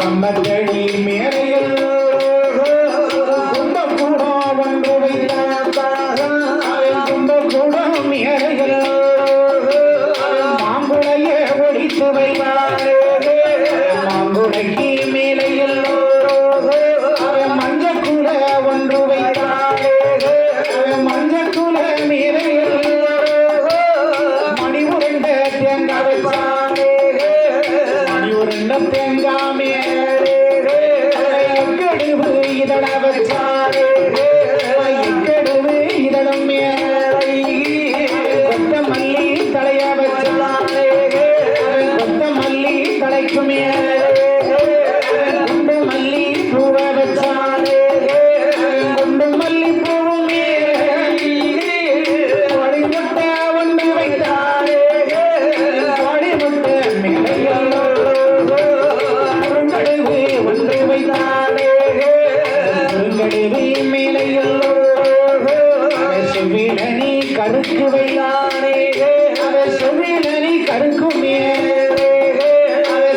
கம்பத்தடி மேலையில் கும்பகூடம் ஒன்று வைத்தார் கும்பகூடம் மேலையில் மாங்குளைய ஒழித்து வைத்தார் மாங்குளைக்கு மேலையில் மஞ்சக்குல ஒன்று வைத்தார் மஞ்சக்குல மேலையில் மணி உருண்ட தேங்காய் வைத்தார் மணி உருண்ட தேங்காமே எக்கடுவு இதழ வச்சார் எக்கடுவு இதழும் கொத்தமல்லி தலைய வச்சார் கொத்தமல்லி தலைக்கும் குண்டு மல்லி பூவ வச்சார் குண்டு மல்லி பூவும் வடிமுட்டை ஒன்று வைத்தார் வடிமுட்டை மேலையில் முருங்கடுவு ஒன்று வைத்தார் முருங்கடுவு மேலையில் செவ்விழனி கருக்கு வைத்தாரே செவ்விழனி கருக்கும்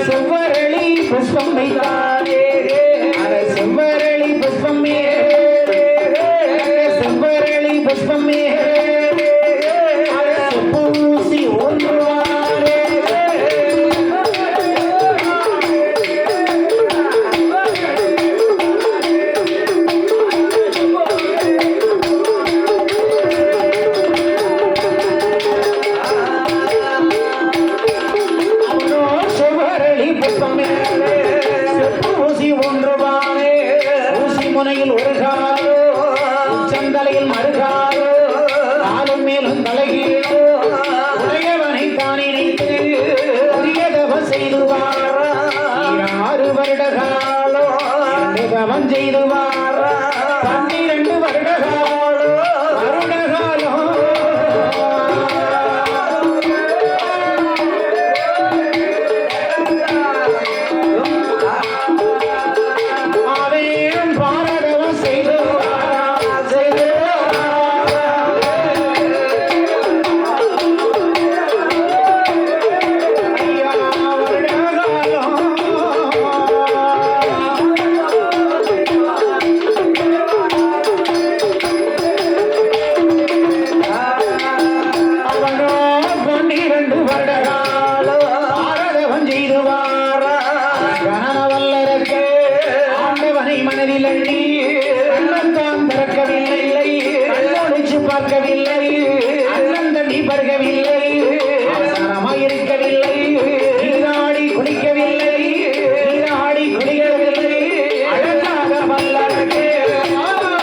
செவ்வரளி புஷ்பம் வைத்தாரே செவ்வரளி புஷ்பம் செவ்வரளி புஷ்பம் பூசி ஒன்றுவாரே செவ்வரளி புஷ்பம் ஊசி ஒன்றுவாரே ஊசி முனையில் ஒரு காலோ உச்சந்தலையில் மறுகாலோ காலும் மேலும் தலைகீழோ உடையவனை தான் நினைத்து உரியதவம் செய்துவாரா 6 வருட காலோ தவம் செய்துவாரா 12 வருட காலோ வருட காலோ அவையும் பாரதவம் செய்துவாரா ஐயா வருட காலம் அவனோ 12 வருட காலம் பாரதவம் செய்துவாரா கனவல்லருக்கு ஆண்டவனை மனதில் எண்ணி கண்ணத்தான் திறக்கவில்லை கண்ணொழிச்சு பார்க்கவில்லை அண்ணந்தண்ணி பருகவில்லை அவசரமாயிருக்கவில்லை நீராடி குளிக்கவில்லை நீராடி குளிக்கவில்லை அழகாக வல்லருக்கு அழகாக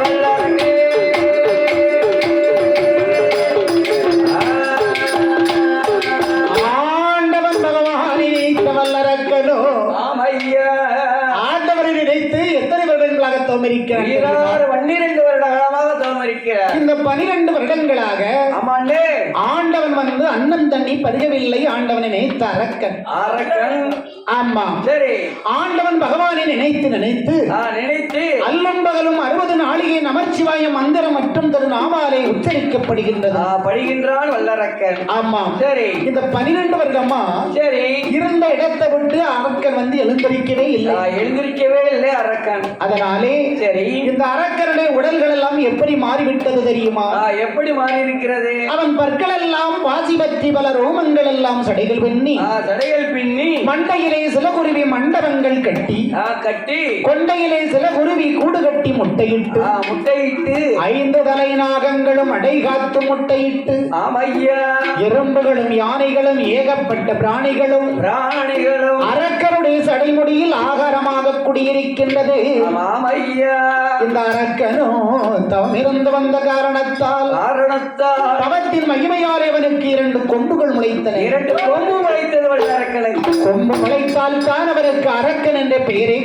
வல்லருக்கு ஆண்டவன் பகவானை நினைத்த வல்லரக்கனோ ஆண்டவரை நினைத்து எத்தனை வருடங்களாக தோமரிக்கிறார் 12 வருட காலமாக தோமரிக்கிறார். இந்த 12 வருடங்களாக ஆமாண்டே ஆண்டவன் வந்து அன்னம் தண்ணி பருகவில்லை ஆண்டவனை நினைத்த அரக்கன் அரக்கன். ஆமா சரி ஆண்டவன் பகவானை நினைத்து நினைத்து நினைத்து அல்லும் பகலும் 60 நாளிகை நமச்சிவாய மந்திரம் மற்றும் தரு நாமாலே உச்சரிக்கப்படுகின்றது படுகின்றான் வல்லரக்கன். ஆமா சரி இந்த 12 வருடமா சரி இருந்த இடத்தை விட்டு அரக்கன் வந்து எழுந்திருக்கவே இல்லை எழுந்திருக்கவே இல்லை அரக்கன். அதனாலே சரி இந்த அரக்கனுடைய உடல்கள் எல்லாம் எப்படி மாறிவிட்டது தெரியுமா எப்படி மாறி இருக்கிறது? அவன் பற்கள் எல்லாம் வாசி பற்றி பல ரோமங்கள் எல்லாம் சடைகள் பின்னி சடைகள் பின்னி மண்டையிலே சில குருவி மண்டபங்கள் கட்டி கட்டி கொண்டையிலே சில குருவி கூடு கட்டி முட்டையிட்டு முட்டையிட்டு 5 தலை நாகங்களும் அடை காத்து முட்டையிட்டு ஆமையா எறும்புகளும் யானைகளும் ஏகப்பட்ட பிராணிகளும் அரக்கருடைய சடைமுடியில் ஆகாரமாக குடியிருக்கின்றது. ஆமையா இந்த அரக்கனோ தவமிருந்து வந்த காரணத்தால் தவத்தின் மகிமையால் அவனுக்கு 2 கொம்புகள் முளைத்தன. 2 கொம்பு முளைத்தது அரக்கனுக்கு. கொம்பு முளைத்தால் தான் அவருக்கு அரக்கன் என்ற பெயரே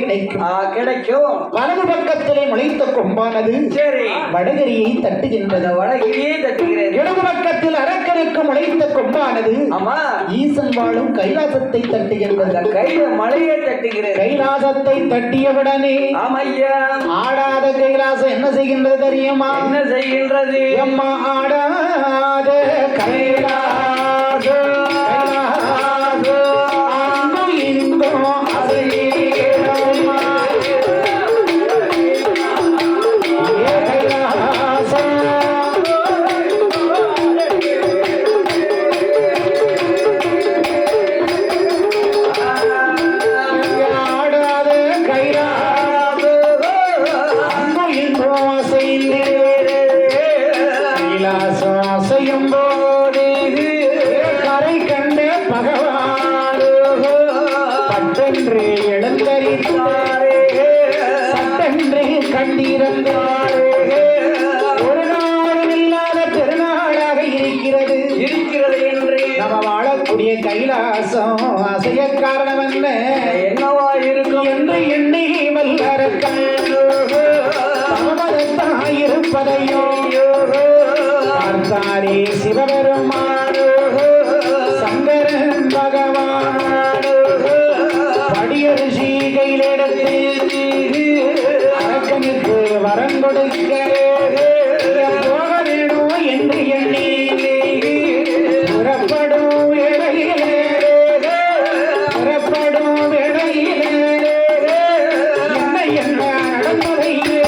கிடைக்கும். வலது பக்கத்திலே முளைத்த கொம்பானது சரி வடகிரியை தட்டுகின்றது. வடகிரியை தட்டுகிறது. இடது பக்கத்தில் அரக்கனுக்கு முளைத்த கொம்பானது ஆமா ஈசன் வாழும் கைலாசத்தை தட்டுகின்றது. கைல மலையை தட்டுகிறது. கைலாசத்தை தட்டியவுடனே ஆமையா ஆடாத கைலாசம் என்ன செய்கின்றது தெரியுமா? என்ன செய்கின்றது? எம்மா ஆடாத கைலாசம் பகவானோ பட்டென்று எழுந்தரித்தாரே சட்டென்று கண்டிருந்தாரே ஒரு நாளும் இல்லாத திருநாளாக இருக்கிறது என்று நம்ம வாழக்கூடிய கைலாசம் அசைய காரணம் என்னவா இருக்கும் என்று எண்ணி வல்லரக்கன் இருப்பதையோ பார்த்தாரே சிவபெருமானோ சங்கரன் பகவானோ படியரிசி கையிலெடுத்து அரக்கனுக்கு வரம் கொடுக்க போக வேணும் என்று எண்ணி புறப்படும் வேளையிலே என்ன நடந்ததையே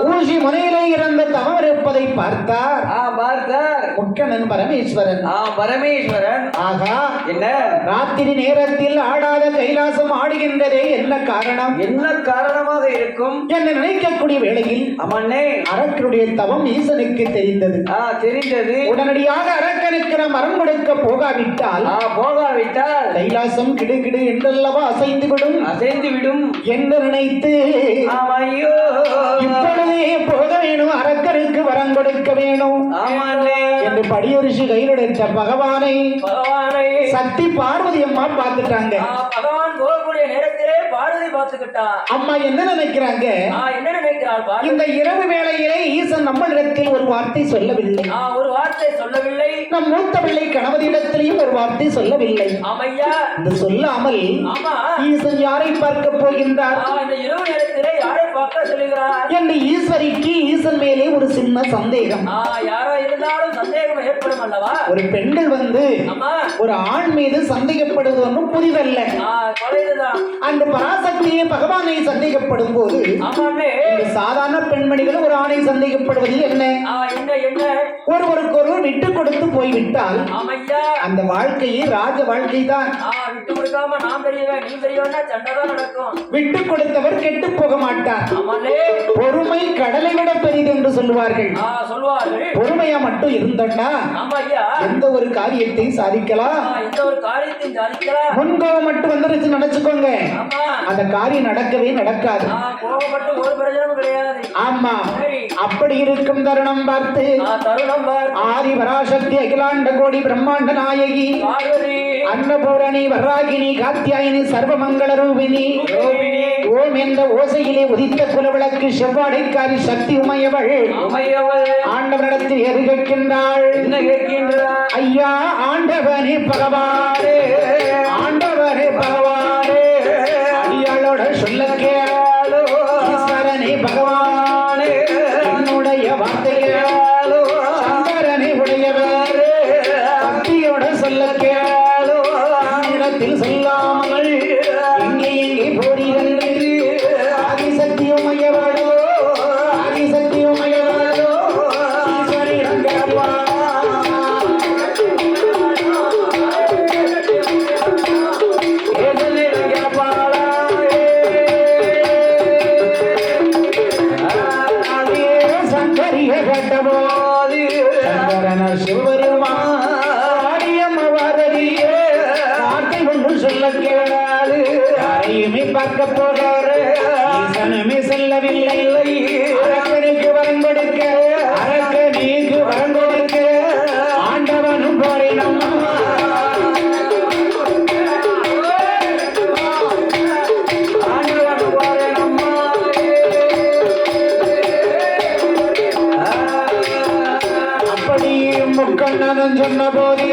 ஊசி முனையிலே இருந்த தவம் இருப்பதை பார்த்தார் முக்கணன் பரமேஸ்வரன் ஆகா என்ன ராத்திரி நேரத்தில் ஆடாத கைலாசம் ஆடுகின்றதே என்ன காரணமாக இருக்கும் என்று நினைக்கக்கூடிய வேளையில் அம்மனே அரக்கனுடைய தவம் ஈசனுக்கு தெரிந்தது உடனடியாக அரக்கனுக்கு நாம் வரம் கொடுக்க போகாவிட்டால் கைலாசம் கிடுகிடு என்றல்லவா அசைந்து விடும் என்று நினைத்து இப்பொழுதே போக வேணும் அரக்கனுக்கு வரம் கொடுக்க வேணும் என்று படியரிசி கையிலெடுத்த பகவானை சக்தி பார்வதி அம்மா பார்த்துட்டாங்க பகவான் போகக்கூடிய நேரத்திலே பார்வதி பார்த்துக்கிட்டா அம்மா என்ன நினைக்கிறாங்க இந்த இரவு வேளையிலே ஈசன் நம்மளிடத்தில் ஒரு வார்த்தை சொல்லவில்லை நம் மூத்த பிள்ளை கணவரிடத்திலையும் ஒரு வார்த்தை சொல்லவில்லை இந்த சொல்லாமல் ஈசன் யாரை பார்க்க போகின்றார் என்று ஈஸ்வரிக்கு ஈசன் மேலே ஒரு சின்ன சந்தேகம் ஒரு பெண்கள் வந்து ஒரு ஆண் மீது சந்தேகப்படுவது ஒன்றும் புதிதல்ல அந்த பராசக்தியை பகவானை சந்தேகப்படும் போது சாதாரண பெண்மணிகள் ஒரு ஆணை சந்தேகப்படுவதில் என்ன ஒருவருக்கு ஒருவர் விட்டு கொடுத்து போய்விட்டால் அந்த வாழ்க்கையை ராஜ வாழ்க்கை தான் விட்டு கொடுத்தவர் கெட்டு போக மாட்டார் பொறுமை கடலை விட பெரிது என்று சொல்லுவார்கள் பொறுமையா மட்டும் இருந்தோம்னா எந்த ஒரு காரியத்தை சாதிக்கலாம் முன்கோபம் மட்டும் வந்துருச்சு நினைச்சுக்கோங்க அந்த காரியம் நடக்கவே நடக்காது ஆமா அப்படி இருக்கும் தருணம் பார்த்து ஆதி பராசக்தி அகிலாண்ட கோடி பிரம்மாண்ட நாயகி அன்னபூரணி வராகினி காத்தியாயினி சர்வமங்கள ரூபிணி ஓம் என்ற ஓசையிலே உதித்த குலவிளக்கு செவ்வாடைக்காரி சக்தி உமையவள் ஆண்டவரிடத்தில் எது கேட்கின்றாள் ஐயா ஆண்டவனே பகவானே அடியாளோட சொல்ல கேளோ ஈஸ்வரனே பகவானே என்னுடைய வார்த்தையாலோ சங்கரனே உடையவர் பக்தியோட சொல்ல கேளோ இடத்தில் சொல்லாமல் எங்கே போறீர்கள் ஆதிசக்தி உமையவளோ ஈஸ்வரிடம் கேட்பா பார்க்க போறாரு ஈசனுமே செல்லவில்லை அரக்கனுக்கு வரம் கொடுக்க அரக்கனுக்கு வரம் கொடுக்க ஆண்டவனும் போறினம் அப்படி முக்கண்ணனும் சொன்ன போது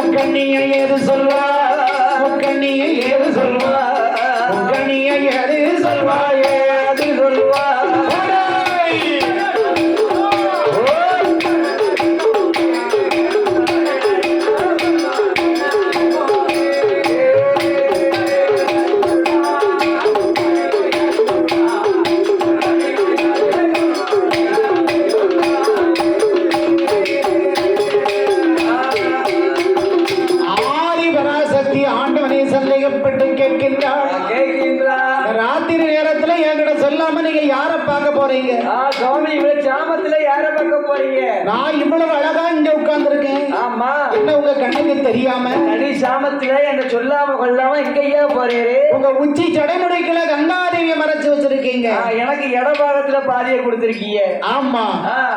முக்கண்ணியை ஏது சொல்வா ஏது சொல்வா சொல்லாம நீங்க யார பார்க்க போறீங்க? சுவாமி இவ்வளவு சாமத்துல யார பார்க்க போறீங்க? நான் இவ்வளவு அழகா இங்க உட்கார்ந்து இருக்கேன். ஆமா, என்ன உங்க கண்ணுக்கு தெரியாம நடி சாமத்துல என்ன சொல்லாம கொள்ளாம எங்கய்யா போறீரு? உங்க உச்சி சடைமுறைக்குள்ள கங்காதேவிய மறைச்சு வச்சிருக்கீங்க. எனக்கு இடபாகத்துல பாதியை கொடுத்திருக்கீங்க. ஆமா,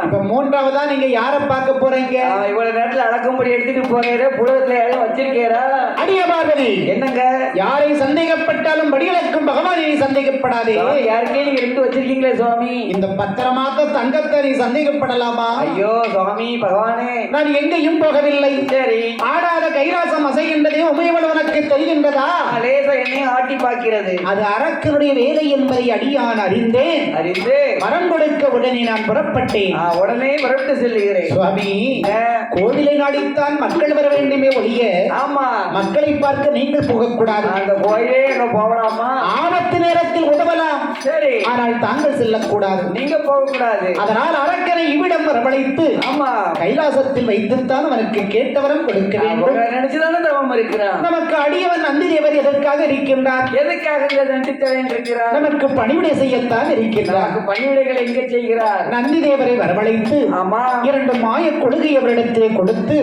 இப்ப மூன்றாவதா நீங்க யார பார்க்க போறீங்க? இவ்வளவு நேரத்துல அடக்கும்படி எடுத்துட்டு போறீரு, புலகத்துல யாரும் வச்சிருக்கீரா? அடிய பார்வதி, என்னங்க யாரை சந்தேகப்பட்டாலும் படிகளுக்கும் பகவானை சந்தேகப்படாதே. யாருக்கே நீங்க எடுத்து வச்சிருக்கீங்களே சுவாமி? இந்த பத்திரமாக்க தங்கத்தை நீ சந்தேகப்படலாமா? ஐயோ சுவாமி பகவானே, நான் எங்கேயும் போகவில்லை. சரி, ஆடாத கைலாசம் அசைகின்றதே உமையவள் உனக்கு தெரிகின்றதா? லேசா என்னையும் ஆட்டி பார்க்கிறது. அது அரக்கனுடைய வேலை என்பதை அடியான் அறிந்தேன். அறிந்து மரம் கொடுக்க உடனே நான் புறப்பட்டேன். உடனே புறப்பட்டு செல்லுகிறேன். சுவாமி, கோவிலை நாடித்தான் மக்கள் வர வேண்டுமே ஒழிய ஆமா மக்களை பார்க்க நீங்கள் போகக்கூடாது. அந்த கோயிலே எங்க போகலாமா? ஆபத்து நேரத்தில் உதவலாம், சரி, ஆனால் தாங்கள் செல்லக்கூடாது. நீங்க போகக்கூடாது. அதனால் அரக்கனை இவ்விடம் வரவழைத்து ஆமா கைலாசத்தில் வைத்துத்தான் அவனுக்கு கேட்டவரம் கொடுக்க வேண்டும். நினைச்சுதானே தவம் இருக்கிறான். நமக்கு அடியவன் நந்தி தேவர் எதற்காக இருக்கின்றார்? எதுக்காக நந்தித்தவன் இருக்கிறார்? நமக்கு பணிவிடை செய்யத்தான் இருக்கின்றார். பணிவிடைகளை எங்க செய்கிறார்? நந்தி தேவரை வரவழைத்து ஆமா 2 மாய கொள்கை அவரிடத்திலே கொடுத்து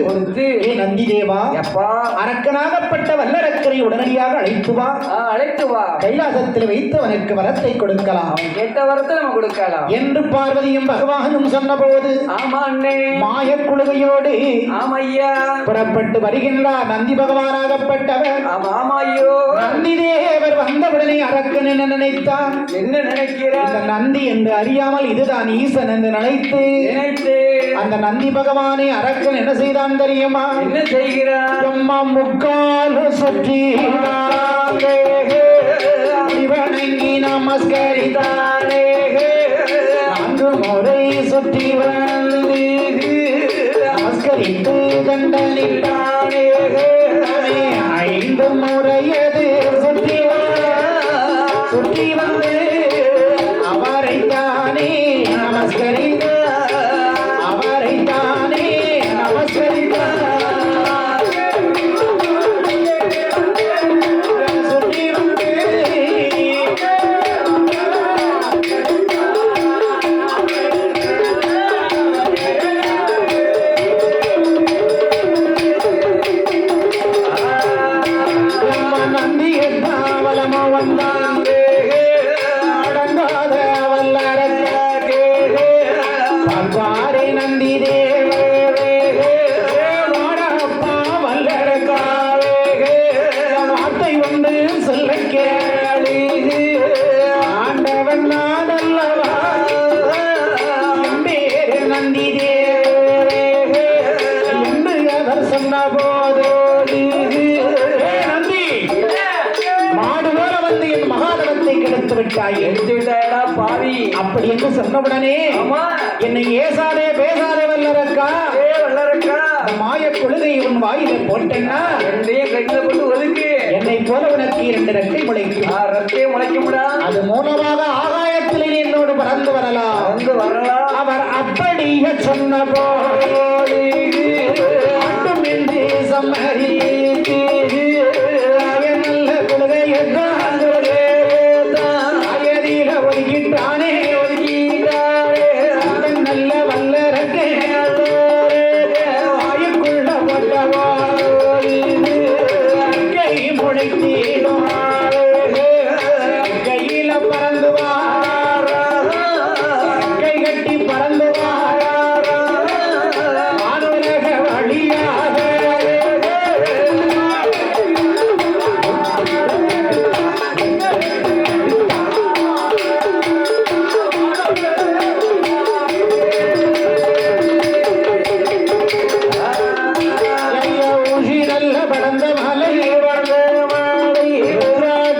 ஏ நந்தி தேவா, எப்பா அரக்கனாகப்பட்ட வல்லரக்கரை உடனடியாக அழைத்து வா, அழைத்து வா, கைலாசத்தில் வைத்து அவனுக்கு வரத்தை கொடுக்கலாம், கேட்ட வரத்தை நம்ம கொடுக்கலாம் என்று பார்வதியும் பகவானும் சொன்னபோது ஆமா அண்ணே மாய குழுவையோடு ஆமையா புறப்பட்டு வருகின்றார் நந்தி பகவானாகப்பட்டவர். ஆமா ஐயோ, நந்தி தேவர் வந்தவுடனே அரக்கன் என்ன நினைத்தான்? என்ன நினைக்கிறார்? இந்த நந்தி என்று அறியாமல் இதுதான் ஈசன் என்று நினைத்து அந்த நந்தி பகவானை அரக்கன் என்ன செய்தான் தெரியுமா? என்ன செய்கிறார்? முக்காலு சுற்றி வணங்கி நமஸ்கரித்தானே 4 முறை சுற்றி வந்து நமஸ்கரித்து தண்டனிட்டானே 5 முறையது சுற்றி வந்து அவரை தானே நமஸ்கரித்தார், அவரை தானே நமஸ்கரித்தார். சுற்றி வந்து நந்தி வலமோ வந்தான் அடங்காத வல்லரக்கே பல்வாரி நந்தி தேவே வாடப்பா வல்லரக்காவே வார்த்தை ஒன்று சொல்ல கேளு, ஆண்டவன் நான் அல்லவா பேரு நந்தி தேவே என்று அவர் சொன்ன போதோடு நந்தி மாடு போல வந்து என் மகாதவத்தை கெடுத்து விட்டாய், எடுத்து விட்டாயடா பாவி. அப்படி என்று சொன்னவுடனே ஆமா என்னை ஏசாதே பேசாதே வல்லரக்கா, வல்லரக்கா, மாய கொள்கை உன் வாயில போட்டேன்னா 2 கையில போட்டு ஒதுக்கு. என்னை போல உனக்கு 2 ரெட்டை முளைக்கும். ரத்தே முளைக்கும்டா. அது மூலமாக ஆகாயத்தில் நீ என்னோடு பறந்து வரலாம். வந்து வரலாம். அவர் அப்படியே சொன்ன போது மட்டுமின்றி சம்மதித்து நல்ல கொள்கையத்தான் அயதில ஒதுக்கிட்டானே நல்ல வல்லரக்கே வாயுக்குள்ள போட்டவோ கை முளைத்தீடும் கையில பறந்து வார கை கட்டி பறந்து வார வானுலக வழியாக நல்ல படந்த மலை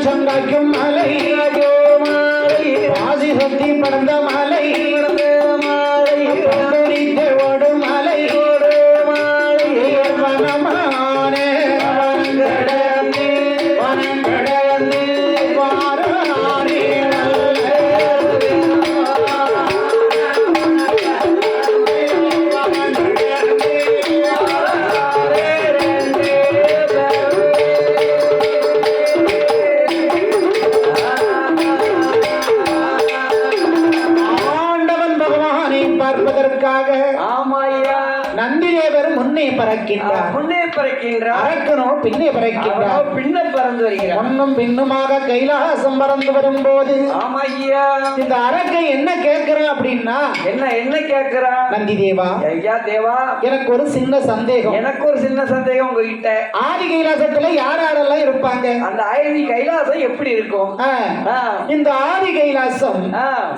சங்காய்க்கும் மலை பாசி சுத்தி படந்த மலை ஓடும் மலை வனமானே வனங்கடந்து வனங்கடந்து வாரானே முன்னே பறக்கின்றார். முன்னே பறக்கின்றார். அரக்கனோ பின்னே பறக்கின்றார். பின்ன பறந்து வருகிறார். முன்னும் பின்னுமாக கைலாசம் பறந்து வரும்போது ஆமா ஐயா, இந்த அரக்கன் என்ன கேட்கிறான் அப்படின்னா, என்ன கேட்கிறான்? நந்தி தேவா, ஐயா தேவா, எனக்கு ஒரு சின்ன சந்தேகம். எனக்கு ஒரு சின்ன சந்தேகம் உங்ககிட்ட. ஆதி கைலாசத்துல யார் யாரெல்லாம் இருப்பாங்க? அந்த ஆதி கைலாசம் எப்படி இருக்கும்? இந்த ஆதி கைலாசம்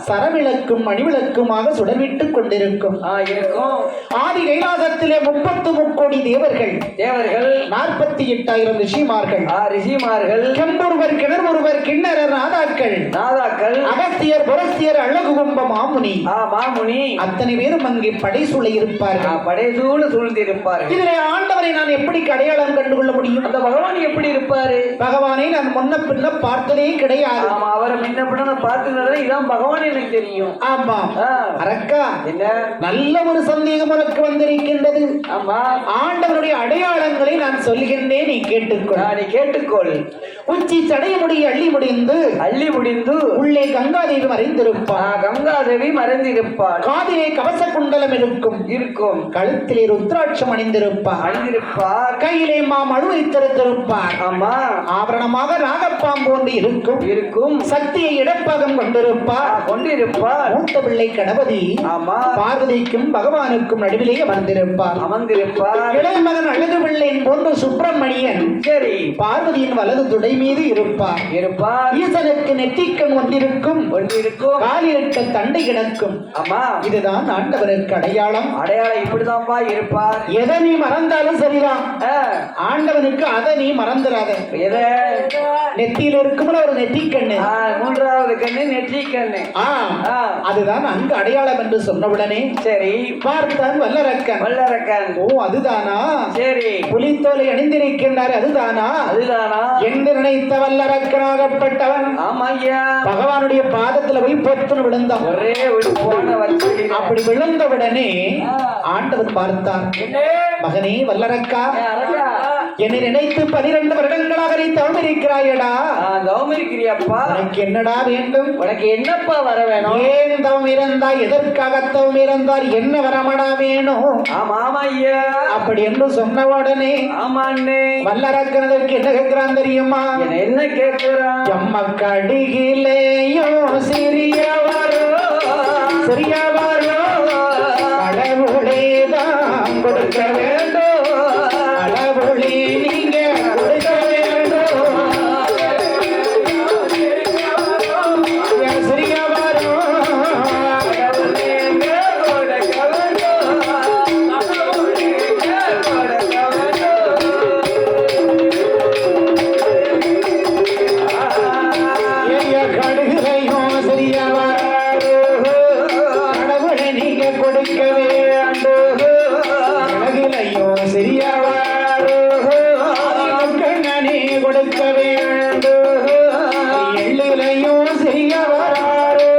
சரவிளக்கும் மணிவிளக்குமாக சுடர்விட்டுக் கொண்டிருக்கும். இருக்கும். ஆதி கைலாசத்திலே 33 கோடி தேவர்கள், 48,000 ரிஷிமார்கள், கெம்பொருவர் கிணறுவர் கிண்ணறர் நாதாக்கள், அகஸ்தியர் புரஸ்தியர் அழகு கும்ப மாமுனி, அத்தனை பேரும் அங்கே படைசூழ இருப்பார்கள். படைசூழ சூழ்ந்திருப்பார்கள். இதிலே ஆண்டவரை நான் எப்படி அடையாளம் கண்டுகொள்ள முடியும்? அந்த பகவான் எப்படி இருப்பாரு? பகவானை நான் முன்ன பின்ன பார்த்ததே கிடையாது. அவரை முன்ன பின்ன பார்த்ததுனால இதான் பகவான் எனக்கு தெரியும். ஆமா அரக்கா, என்ன நல்ல ஒரு சந்தேகம் உனக்கு வந்திருக்கின்றது. ஆமா, ஆண்டவருடைய அடையாளங்களை நான் சொல்லுகின்றேன், நீ கேட்டுக்கொள். உச்சி சடைய முடிய அள்ளி முடிந்து உள்ளே கங்காதேவி மறைந்திருப்பாள். காதிலே கவச குண்டலம் இருக்கும். கழுத்திலே ருத்ராட்சம் அணிந்திருப்பார். கையிலே மாமழு வைத்திருப்பார். ஆமா, ஆபரணமாக நாகப்பாம்பு ஒன்று இருக்கும். சக்தியை இடப்பகம் கொண்டிருப்பார். மூத்த பிள்ளை கணபதி பார்வதிக்கும் பகவானுக்கும் நடுவிலே அமர்ந்திருப்பார். இளைய மகன் அழகு பிள்ளை போன்ற சுப்பிரமணியன் பார்வதியின் வலது துடை மீது இருப்பார். ஈசனுக்கு நெற்றிக்கண் ஒன்றிருக்கும். காலிலிட்ட தண்டை கிடக்கும். இதுதான் ஆண்டவருக்கு அடையாளம். இப்படிதான்ப்பா இருப்பார். எதை நீ மறந்தாலும் சரிதான், ஆண்டவனுக்கு அதை நீ மறந்துடாத. நெத்தியில் இருக்கும் ஒரு நெற்றிக்கண்ணு, மூன்றாவது கண்ணு நெற்றிக்கண்ணு. அதுதான் அங்கு அடையாளம் என்று சொன்னவுடனே சரி பார்த்தான் வல்லரக்கன். ஓ அதுதானா? சரி, புலித்தோலை அணிந்திருக்கின்றார், அதுதானா என்று நினைத்த வல்லரக்கனாகப்பட்டவன் பகவானுடைய பாதத்துல போய் பொத்துன்னு விழுந்தான். அப்படி விழுந்தவுடனே ஆண்டவர் பார்த்தார். மகனே வல்லரக்கா, என்னை நினைத்து 12 வருடங்களாக நீ தவம் இருக்கிறாயடா. உனக்கு என்னடா வேண்டும்? உனக்கு என்னப்பா வர வேணும்? ஏன் தவம் இருந்தாய்? எதற்காக தவம் இருந்தார்? என்ன வரமடா வேணும்? அப்படி என்று சொன்ன உடனே வல்லரக்கனதற்கு என்ன கேட்கிறான் தெரியுமா? என்ன கேட்கிறான்? எம்மக்கடியிலேயோ சிறியவரோ கடவுளேதான் கொடுக்க வேண்டும். கடவுளே நீங்க கொடுக்க வேண்டும். சிறியவரோ கடுகையும் சிறியவரோ கடவுளை நீங்க கொடுக்க வேண்டும். அழகிலையும் சிறியவரோ கண்ணனே கொடுக்க வேண்டும். எள்ளிலையும் சிறியவரோ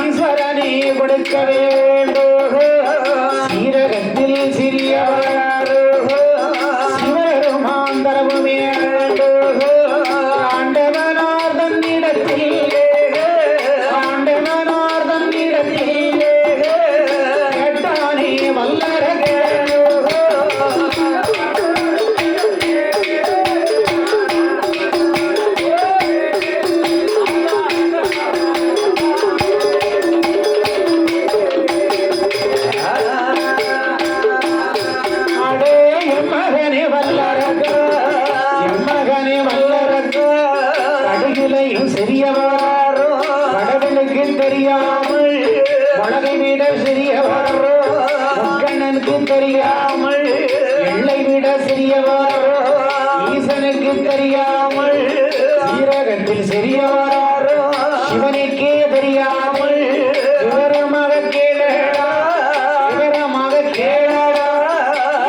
ஈஸ்வரனே கொடுக்க வேண்டும். சீரகத்தில் சிறியவரோ சிவருமாந்தரவு வேண்டும். ஆண்டவனார் தன்னிடத்தில் கேட்டானே வல்லரகன். கடுகிலையும் சிறியவரோ கடவுளுக்கு தெரியாமல் உலகை விட சிறியவரோ முக்கண்ணனுக்கு தெரியாமல் எல்லை விட சிறியவரோ ஈசனுக்கு தெரியாமல் சீரகத்தில் சிறியவரோ சிவனுக்கே தெரியாமல் விவரமாக கேளடா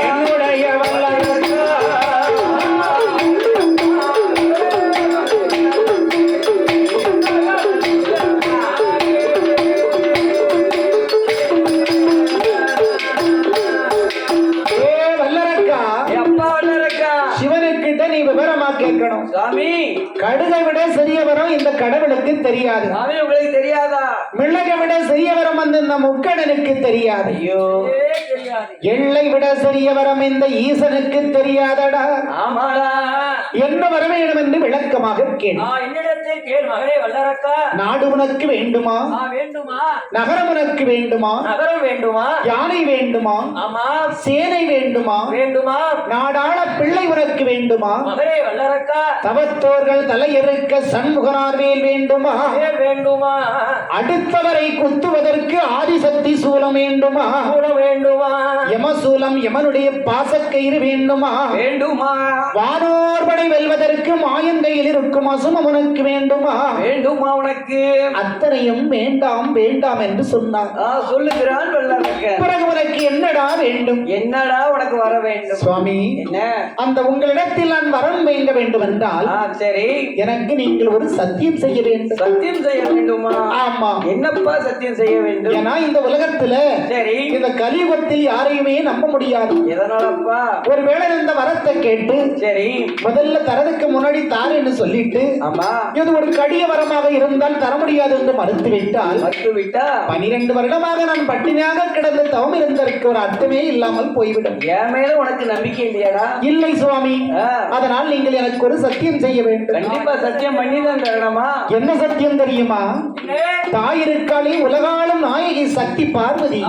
என்னுடைய வல்லரக்கா. சிவனுக்கிட்ட நீ விவரமா கேட்கணும். சாமி, கடுகை விட சிறியவரும் இந்த அந்த கடவுளுக்கு தெரியாது. சாமி உங்களுக்கு தெரியாதா? மிளகை விட சிறிய வரம் அந்த இந்த முக்கடனுக்கு தெரியாது. ஐயோ தெரியாது. எள்ளை விட சிறிய வரம் இந்த ஈசனுக்கு தெரியாதடா. ஆமாடா. என்ன வர வேண்டும் என்று விளக்கமாக கேள். என்னிடத்தில் கேள் மகளே வல்லரக்கா. நாடு உனக்கு வேண்டுமா? வேண்டுமா? நகரம் உனக்கு வேண்டுமா? நகரம் வேண்டுமா? யானை வேண்டுமா? ஆமா. சேனை வேண்டுமா? வேண்டுமா? நாடாள பிள்ளை உனக்கு வேண்டுமா? மகளே வல்லரக்கா. தவத்தோர்கள் தலையிருக்க சண்முகனார் வேல் வேண்டுமா? வேண்டுமா? அடுத்தவரை குத்துவதற்கு ஆதிசக்தி சூலம் வேண்டுமா? வேண்டுமா? யமசூலம் யமனுடைய பாசக்கயிறு வேண்டுமா? வேண்டுமா? வானோர்படை வெல்வதற்கு மாயங்கையில் இருக்கும் அசுமம் உனக்கு வேண்டுமா? வேண்டுமா உனக்கு? அத்தனையும் வேண்டாம் வேண்டாம் என்று சொன்னார். சொல்லுகிறான் வல்லரக்க. பிறகு உனக்கு என்னடா வேண்டும்? என்னடா உனக்கு வர வேண்டும்? சுவாமி, என்ன அந்த உங்களிடத்தில் நான் வரம் வேண்ட வேண்டும் என்றால் சரி, எனக்கு நீங்கள் ஒரு சத்தியம் செய்ய வேண்டும். சத்தியம் செய்ய வேண்டுமா? ஆமா. என்னப்பா சத்தியம் செய்ய வேண்டும்? ஏன்னா இந்த உலகத்துல சரி, இந்த கலியுகத்தில் யாரையுமே நம்ப முடியாது. எதனாலப்பா? ஒருவேளை இந்த வரத்தை கேட்டு சரி, முதல்ல தரதுக்கு முன்னாடி தாரேன்னு சொல்லிட்டு ஆமா, இது ஒரு கடிய வரமாக இருந்தால் தர முடியாது என்று மறுத்து விட்டால் மறுத்து விட்டா 12 வருடமாக நான் பட்டினியாக கிடந்து தவம் இருந்ததற்கு ஒரு அர்த்தமே இல்லாமல் போய்விடும். என் மேல உனக்கு நம்பிக்கை இல்லையாடா? இல்லை சுவாமி, அதனால் நீங்கள் எனக்கு ஒரு சத்தியம் செய்ய வேண்டும். கண்டிப்பா சத்தியம் பண்ணிதான் தரணுமா? என்ன சத்தியம் தெரியுமா? தாய் இருக்காளே உலகாலும் நாயகி சக்தி பார்வதி.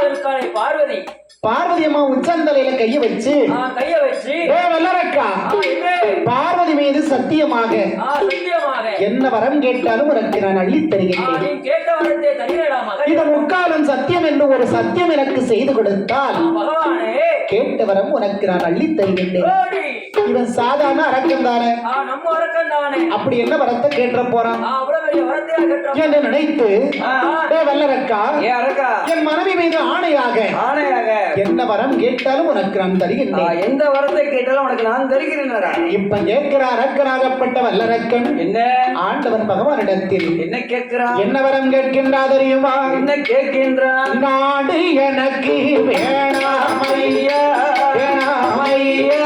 இருக்காளே பார்வதி. பார்வதி அம்மா உச்சந்தலையில கைய வச்சு வல்லரக்கா பார்வதி மீது சத்தியமாக என்ன வரம் கேட்டாலும் உனக்கு நான் அள்ளித் தருகிறேன். இது முக்காலம் சத்தியம் என்று ஒரு சத்தியம் எனக்கு செய்து கொடுத்தால் கேட்ட வரம் உனக்கு நான் அள்ளித் தருகின்றேன். இவன் சாதாரண அரக்கன் தானே, அப்படி என்ன வரத்தை கேட்ட போறான் என்று நினைத்து வல்லரக்கா என் மனைவி மீது ஆணையாக என்ன வரம் கேட்டாலும் உனக்கு நான் தருகின்றேன். எந்த வரத்தை கேட்டாலும் உனக்கு நான் தருகிறேன். இப்ப கேட்கிற அரக்கனாகப்பட்ட வல்லரக்கன் என்ன ஆண்டவன் பகவானிடத்தில் என்ன கேட்கிறான்? என்ன வரம் கேட்கின்றா தெரியுமா? என்ன கேட்கின்றான்? நாடு எனக்கு வேணாமையா வேணாமையா,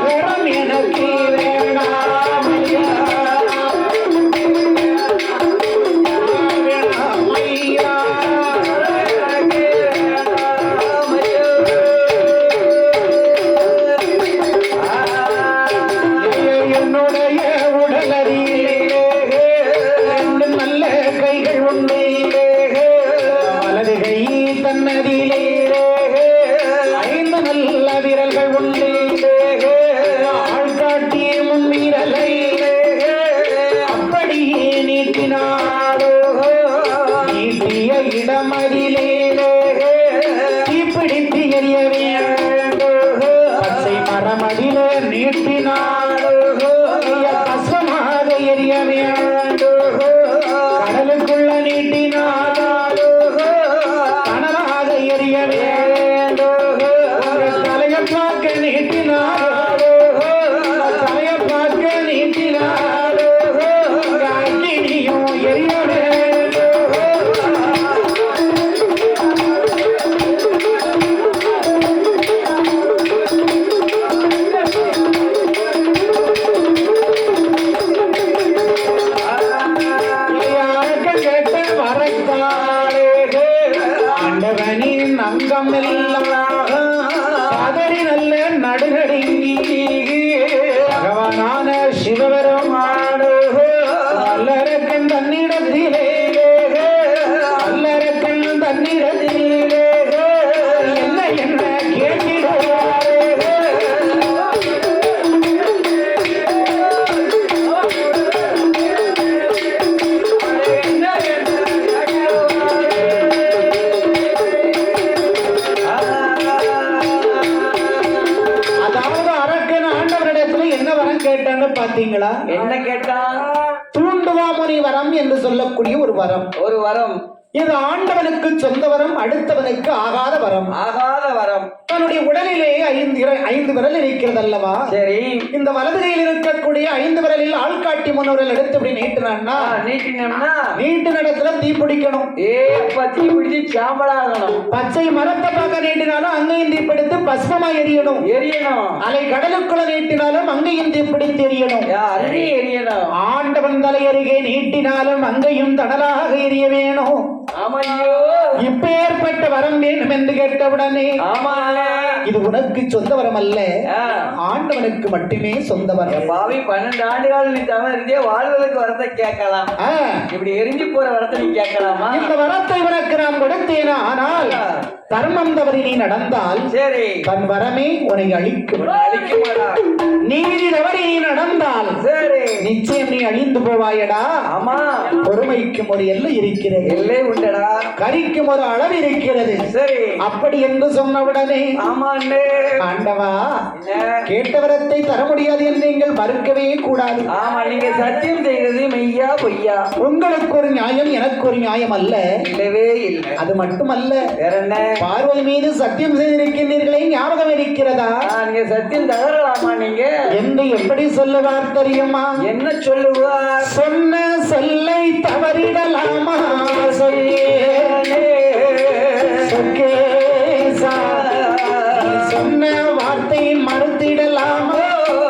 வரம் எனக்கு வேணாமையா கடலுக்குள்ள நீட்டினாலோ கனலாக எரிய வேண்டும். தலைய பார்க்க நீட்டினாலோ தலைய பார்க்க நீட்டினாலோ அக்னியும் எரிய வேண்டும். அங்கம் எல்லாம் பதறி நல்ல நடுநடுங்கி பகவானான சிவபெருமானோ அல்லரக்கன் தன்னிடத்திலே அல்லரக்கன் தன்னிடத்திலே என்ன என்ன கேட்டிடுவாரே. பாத்தீங்களா? என்ன கேட்டான்? தூண்டுவாமுனி வரம் என்று சொல்லக்கூடிய ஒரு வரம். ஒரு வரம் இது ஆண்டவனுக்கு சொந்த வரம், அடுத்தவனுக்கு ஆகாத வரம். ஆகாத வரம். தன்னுடைய உடலிலே ஐந்து விரல் இருக்கிறது அல்லவா? சரி. இந்த வலது கையில் இருக்கக்கூடிய 5 விரலில் ஆள்காட்டி முன்னோர்கள் எடுத்து இப்படி நீட்டினா நீட்டினோம்னா நீட்டு நடத்துல தீ பிடிக்கணும். தீ பிடிச்சி சாம்பலாகணும். பச்சை மரத்தை பார்க்க நீட்டினாலும் அங்கேயும் தீப்பிடித்து பஸ்மமா எரியணும். அலை கடலுக்குள்ள நீட்டினாலும் அங்கேயும் தீப்பிடித்து எரியணும். எரியணும். ஆண்டவன் தலை அருகே நீட்டினாலும் அங்கேயும் தடலாக எரிய வேணும். இப்பேற்பட்ட வரம் வேண்டும் என்று கேட்டவுடனே இது உனக்கு சொந்த வரம் அல்ல, ஆண்டவனுக்கு மட்டுமே சொந்த வரம். பாவி 12 ஆண்டுகள் நீ தவிர இருந்தே வாழ்வதற்கு வரத்தை கேட்கலாம். இப்படி எரிஞ்சு போற வரத்தை நீ கேட்கலாமா? இந்த வரத்தை உனக்கு நான் கொடுத்தேனா, ஆனால் தர்மம் தவறி நீ நடந்தால் சரி தன் வரமே உன்னை அழிக்கும். நீதி தவறி நீ நடந்தால் சரி நிச்சயம் நீ அழிந்து போவாயடா. ஆமா, பொறுமைக்கும் ஒரு எல்லை இருக்கிறது, எல்லை உண்டடா. கரிக்கும் ஒரு அளவு இருக்கிறது. சரி அப்படி என்று சொன்னவுடனே ஆண்டவா கேட்ட வரத்தை தர முடியாது என்று நீங்கள் மறுக்கவே கூடாது. ஆமா, நீங்க சத்தியம் செய்கிறது மெய்யா பொய்யா? உங்களுக்கு ஒரு நியாயம், எனக்கு ஒரு நியாயம் அல்ல. இல்லவே இல்லை. அது மட்டுமல்ல, வேற என்ன? பார்வதி மீது சத்தியம் செய்திருக்கின்றீர்களே, ஞாபகம் இருக்கிறதா? நீங்க சத்தியம் தகரலாமா? நீங்க என்று எப்படி சொல்லுவார் தெரியுமா? என்ன சொல்லுவார்? சொன்ன சொல்லை தவறிடலாமா? சொன்ன வார்த்தை மறுத்திடலாமா?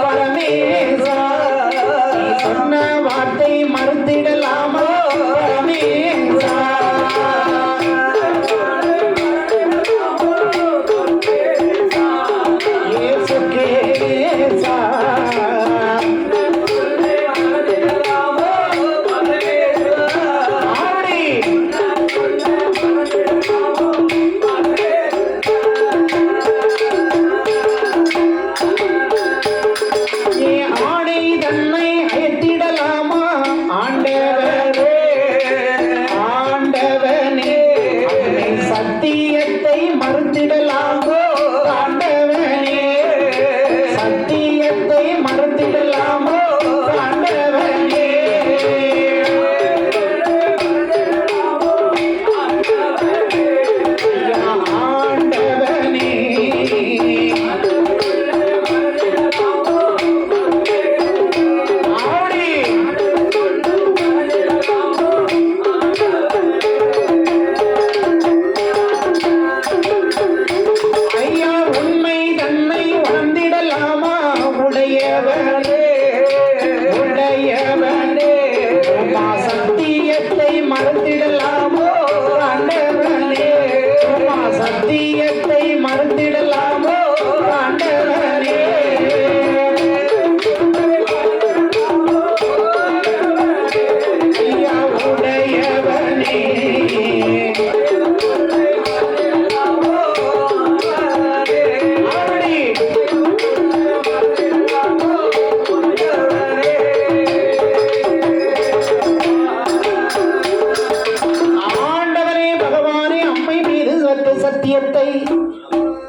பரமேசா, சொன்ன வார்த்தை மறுத்திடலாமா? பரமேசா.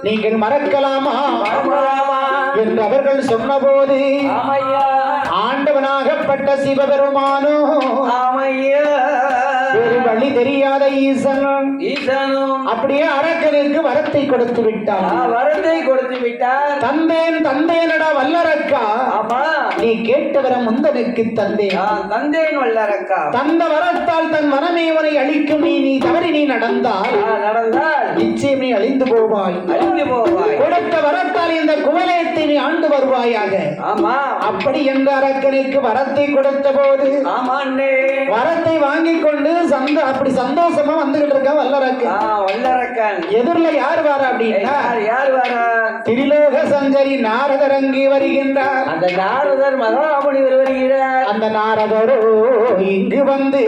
நீங்கள் மறக்கலாமா என்று அவர்கள் சொன்னபோது ஆண்டவனாகப்பட்ட சிவபெருமானோ ஒரு வழி தெரியாத ஈசனும் அப்படியே அரக்கனுக்கு வரத்தை கொடுத்து விட்டார். தந்தேனடா வல்லரக்கா, நீ கேட்ட வரம் முந்தனுக்கு தந்தேன் வல்லரக்கா. தந்த வரத்தால் தன் மனமே உன்னை அழிக்கும். நீ தவறி நீ நடந்தால் நிச்சயம் நீ அழிந்து போவாய். கொடுத்த வரத்தால் இந்த குவலயத்தை நீ ஆண்டு வருவாயாக. அப்படி என்ற அரக்கனுக்கு வரத்தை கொடுத்த போது வரத்தை வாங்கி கொண்டு அப்படி சந்தோஷமா வந்துகிட்டு இருக்க வல்லரக்கன். எதிரில யார் வாரா அப்படின்னா திரிலோக சஞ்சரி நாரதர் அங்கே வருகின்றார். அந்த நாரதர் மகாமுனி வருகிறார். அந்த நாரதரோ இங்கு வந்து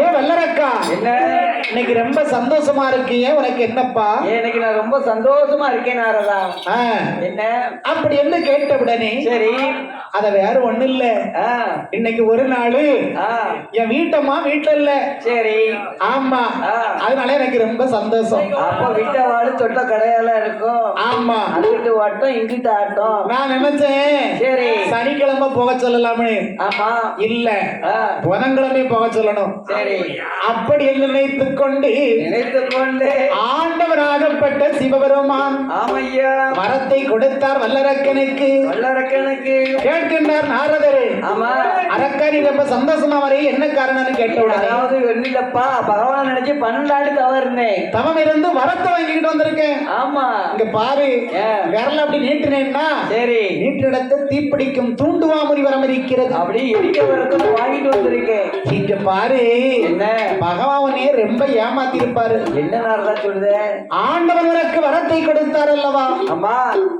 ஏ வல்லரக்கா, என்ன இன்னைக்கு ரொம்ப சந்தோஷமா இருக்கீங்க, உனக்கு என்னப்பா? இன்னைக்கு நான் ரொம்ப சந்தோஷமா இருக்கேன் நாரதா. என்ன அப்படி என்ன கேட்ட உடனே சரி அத வேற ஒண்ணு இல்ல, இன்னைக்கு ஒரு நாள் என் வீட்டம்மா வீட்டுல இல்ல. சரி ஆமா, அதனால எனக்கு ரொம்ப சந்தோஷம். அப்ப வீட்டை வாழ தொட்ட கடையால இருக்கும். ஆமா, அங்கிட்டு வட்டம் இங்கிட்டு ஆட்டம். நான் நினைச்சேன் சரி சனிக்கிழமை போக சொல்லலாம்னு. ஆமா இல்ல, புதன்கிழமை போக சொல்லணும். சரி அப்படி என்று நினைத்துக் கொண்டு ஆண்டவராகப்பட்ட சிவபெருமான் ஆமையா வரத்தை கொடுத்தார் வல்லரக்கனுக்கு. கேட்கின்றார் நாரதர், ஆமா அரக்கனி ரொம்ப சந்தோஷமா வரைய என்ன காரணம்னு கேட்டவுடனே, அதாவது இல்லப்பா பகவான் நினைச்சு 12 ஆண்டு தவறு இருந்தேன், தவம் இருந்து வரத்தை வாங்கிக்கிட்டு வந்திருக்கேன். ஆமா இங்க பாரு, விரல அப்படி நீட்டினேன்னா சரி நீட்டிடத்தை தீப்பிடிக்கும் தூண்டுவாமுறி வரம் இருக்கிறது. அப்படி எரிக்க வரத்தை வாங்கிட்டு வந்திருக்கேன். இங்க பாரு, என்ன பகவானே ரொம்ப ஏமாத்தி இருப்பாரு. என்ன நாரதா சொல்லுத? ஆண்டவர் உனக்கு வரத்தை கொடுத்தார் அல்லவா? ஆமா.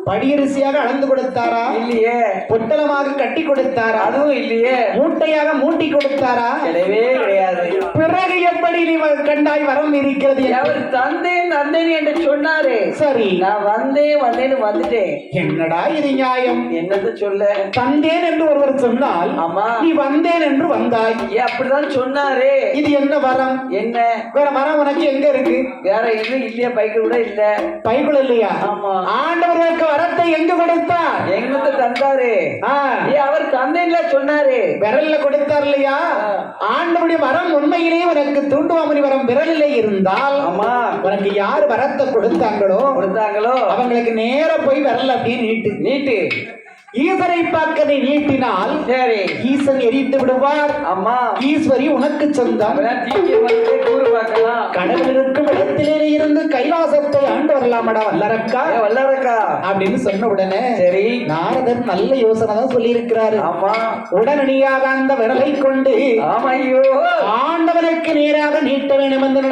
படியரிசியாக அளந்து கொடுத்தாரா? இல்லையே. பொட்டலமாக கட்டி கொடுத்தாரா? அதுவும் இல்லையே. மூட்டையாக மூட்டி கொடுத்தாரா? கிடையவே கிடையாது. பிறகு எப்படி நீ கண்டாய் வரம் இருக்கிறது? அவர் தந்தேன் தந்தேன் என்று சொன்னாரு. சரி, நான் வந்தேன்னு வந்துட்டேன். என்னடா இது நியாயம்? என்னது சொல்ல? தந்தேன் என்று ஒருவர் சொன்னால், ஆமா, நீ வந்தேன் என்று வந்தாய். அப்படிதான் சொன்னாரு. இது என்ன வரம்? என்ன வேற வரம் உனக்கு எங்க இருக்கு? வேற எதுவும் இல்லையா? பைக்கு கூட இல்ல. பைக்குள் இல்லையா? ஆமா. ஆண்டவருக்கு வரத்தை எங்க கொடுத்தார்? எங்க தந்தாரு? அவர் தந்தையில சொன்னாரு. விரல்ல கொடுத்தார் இல்லையா? ஆண்டவருடைய வரம் உண்மையிலேயே உனக்கு தூண்டுவாமணி வரம் விரலிலே இருந்தால், ஆமா, உனக்கு யார் வரத்தை கொடுத்தாங்களோ அவங்களுக்கு நேர போய் விரல் அப்படியே நீட்டு. ஈசனை பார்க்கதை நீட்டினால் சரி ஈசன் எரித்து விடுவார். அம்மா, ஈஸ்வரி உனக்கு சொந்தம். கடவுள் இருக்கும் இடத்திலே இருந்து கைலாசத்தை ஆண்டு வரலாமடா வல்லரக்கா அப்படின்னு சொன்ன உடனே சரி நாரதர் நல்ல யோசனை தான் சொல்லி இருக்கிறாரு. ஆமா, உடனடியாக அந்த விரலை கொண்டு ஆண்டவனுக்கு நேராக நீட்ட வேண்டும் என்று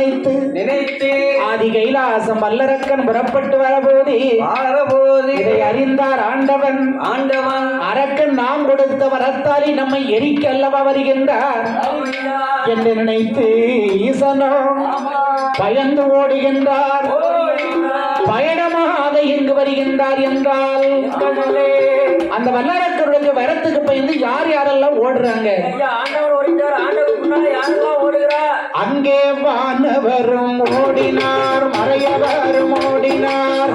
நினைத்து ஆதி கைலாசம் வல்லரக்கன் புறப்பட்டு வரபோது இதை அறிந்தார் ஆண்டவன். அரக்கன் நாம் கொடுத்த வரத்தாலி நம்மை எரிக்க அல்லவா வருகின்றார் என்று நினைத்து ஈசனோ பயந்து ஓடுகின்றார். பயணமாக எங்கு வருகின்றார் என்றால், அந்த வல்லரக்கருடைய வரத்துக்கு பயந்து யார் யாரெல்லாம் ஓடுறாங்க? அங்கே வானவரும் ஓடினார், மறையவரும் ஓடினார்,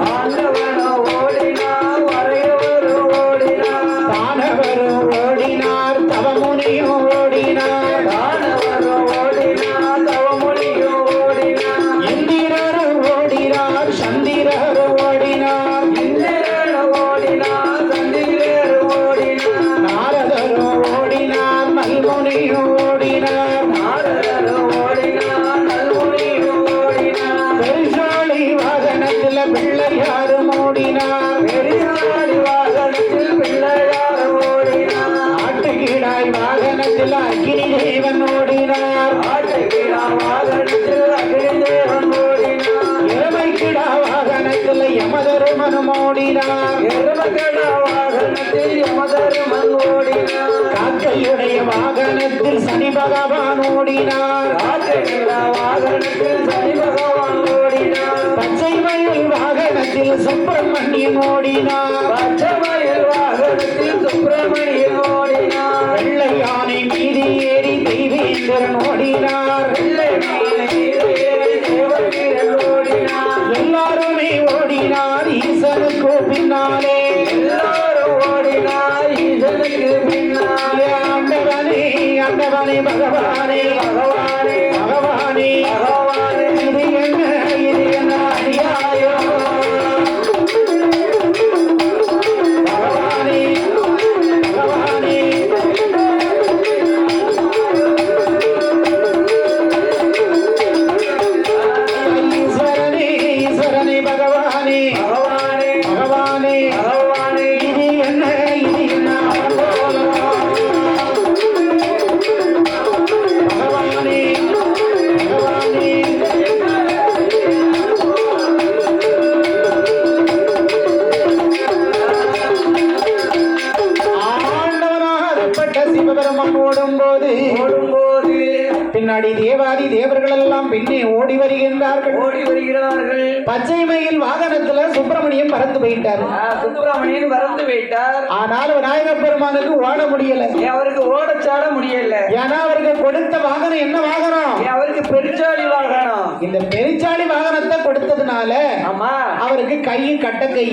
தானவரும் ஓடினார், தவமுனியும் ஓடினார், இந்திரரும் ஓடினார், சந்திரரும் ஓடினார், நாரதரும் ஓடினார், நல்முனியும் ஓடினார், பெருசாளி வாகனத்தில் பிள்ளையாரும் ஓடினார், ஆட்டுகிடாய் வாகனத்தில் அக்னி தேவன் ஓடினார், எருமைக்கிடா வாகனத்தில் யமதருமனும் ஓடினார், காக்கையுடைய வாகனத்தில் சனி பகவான் ஓடினார், பச்சை மயில் வாகனத்தில் சுப்பிரமணியன் ஓடினார், வெள்ளை யானை மீது ஏறி தெய்வேந்திரன் ஓடினார், எல்லாருமே ஓடினார் ஈசனுக்கு பின்னாலே. ஆண்டவனே ஆண்டவனே பகவானே பகவானே பகவானே இது என்ன அநியாயம்? பகவானே பகவானே ஈஸ்வரனே ஈஸ்வரனே பகவானே பகவானே இது என்ன பகவானே பகவானே போது ஓடும்போது பின்னாடி தேவாதி தேவர்கள் எல்லாம் பின்னே ஓடி வருகின்றார்கள். பச்சை மயில் வாகனத்துல சுப்பிரமணியம் பறந்து போயிட்டார். சுப்பிரமணியன் பறந்து போயிட்டார். ஆனால் விநாயக பெருமானுக்கு ஓட முடியல. அவருக்கு ஓடச்சாட முடியல. ஏன்னா அவருக்கு கொடுத்த வாகனம் என்ன வாகனம்? அவருக்கு பெருச்சாளி வாகனம். இந்த பெருச்சாளி வாகனத்தை கொடுத்ததுனால ஆமா அவருக்கு கை கட்ட கை,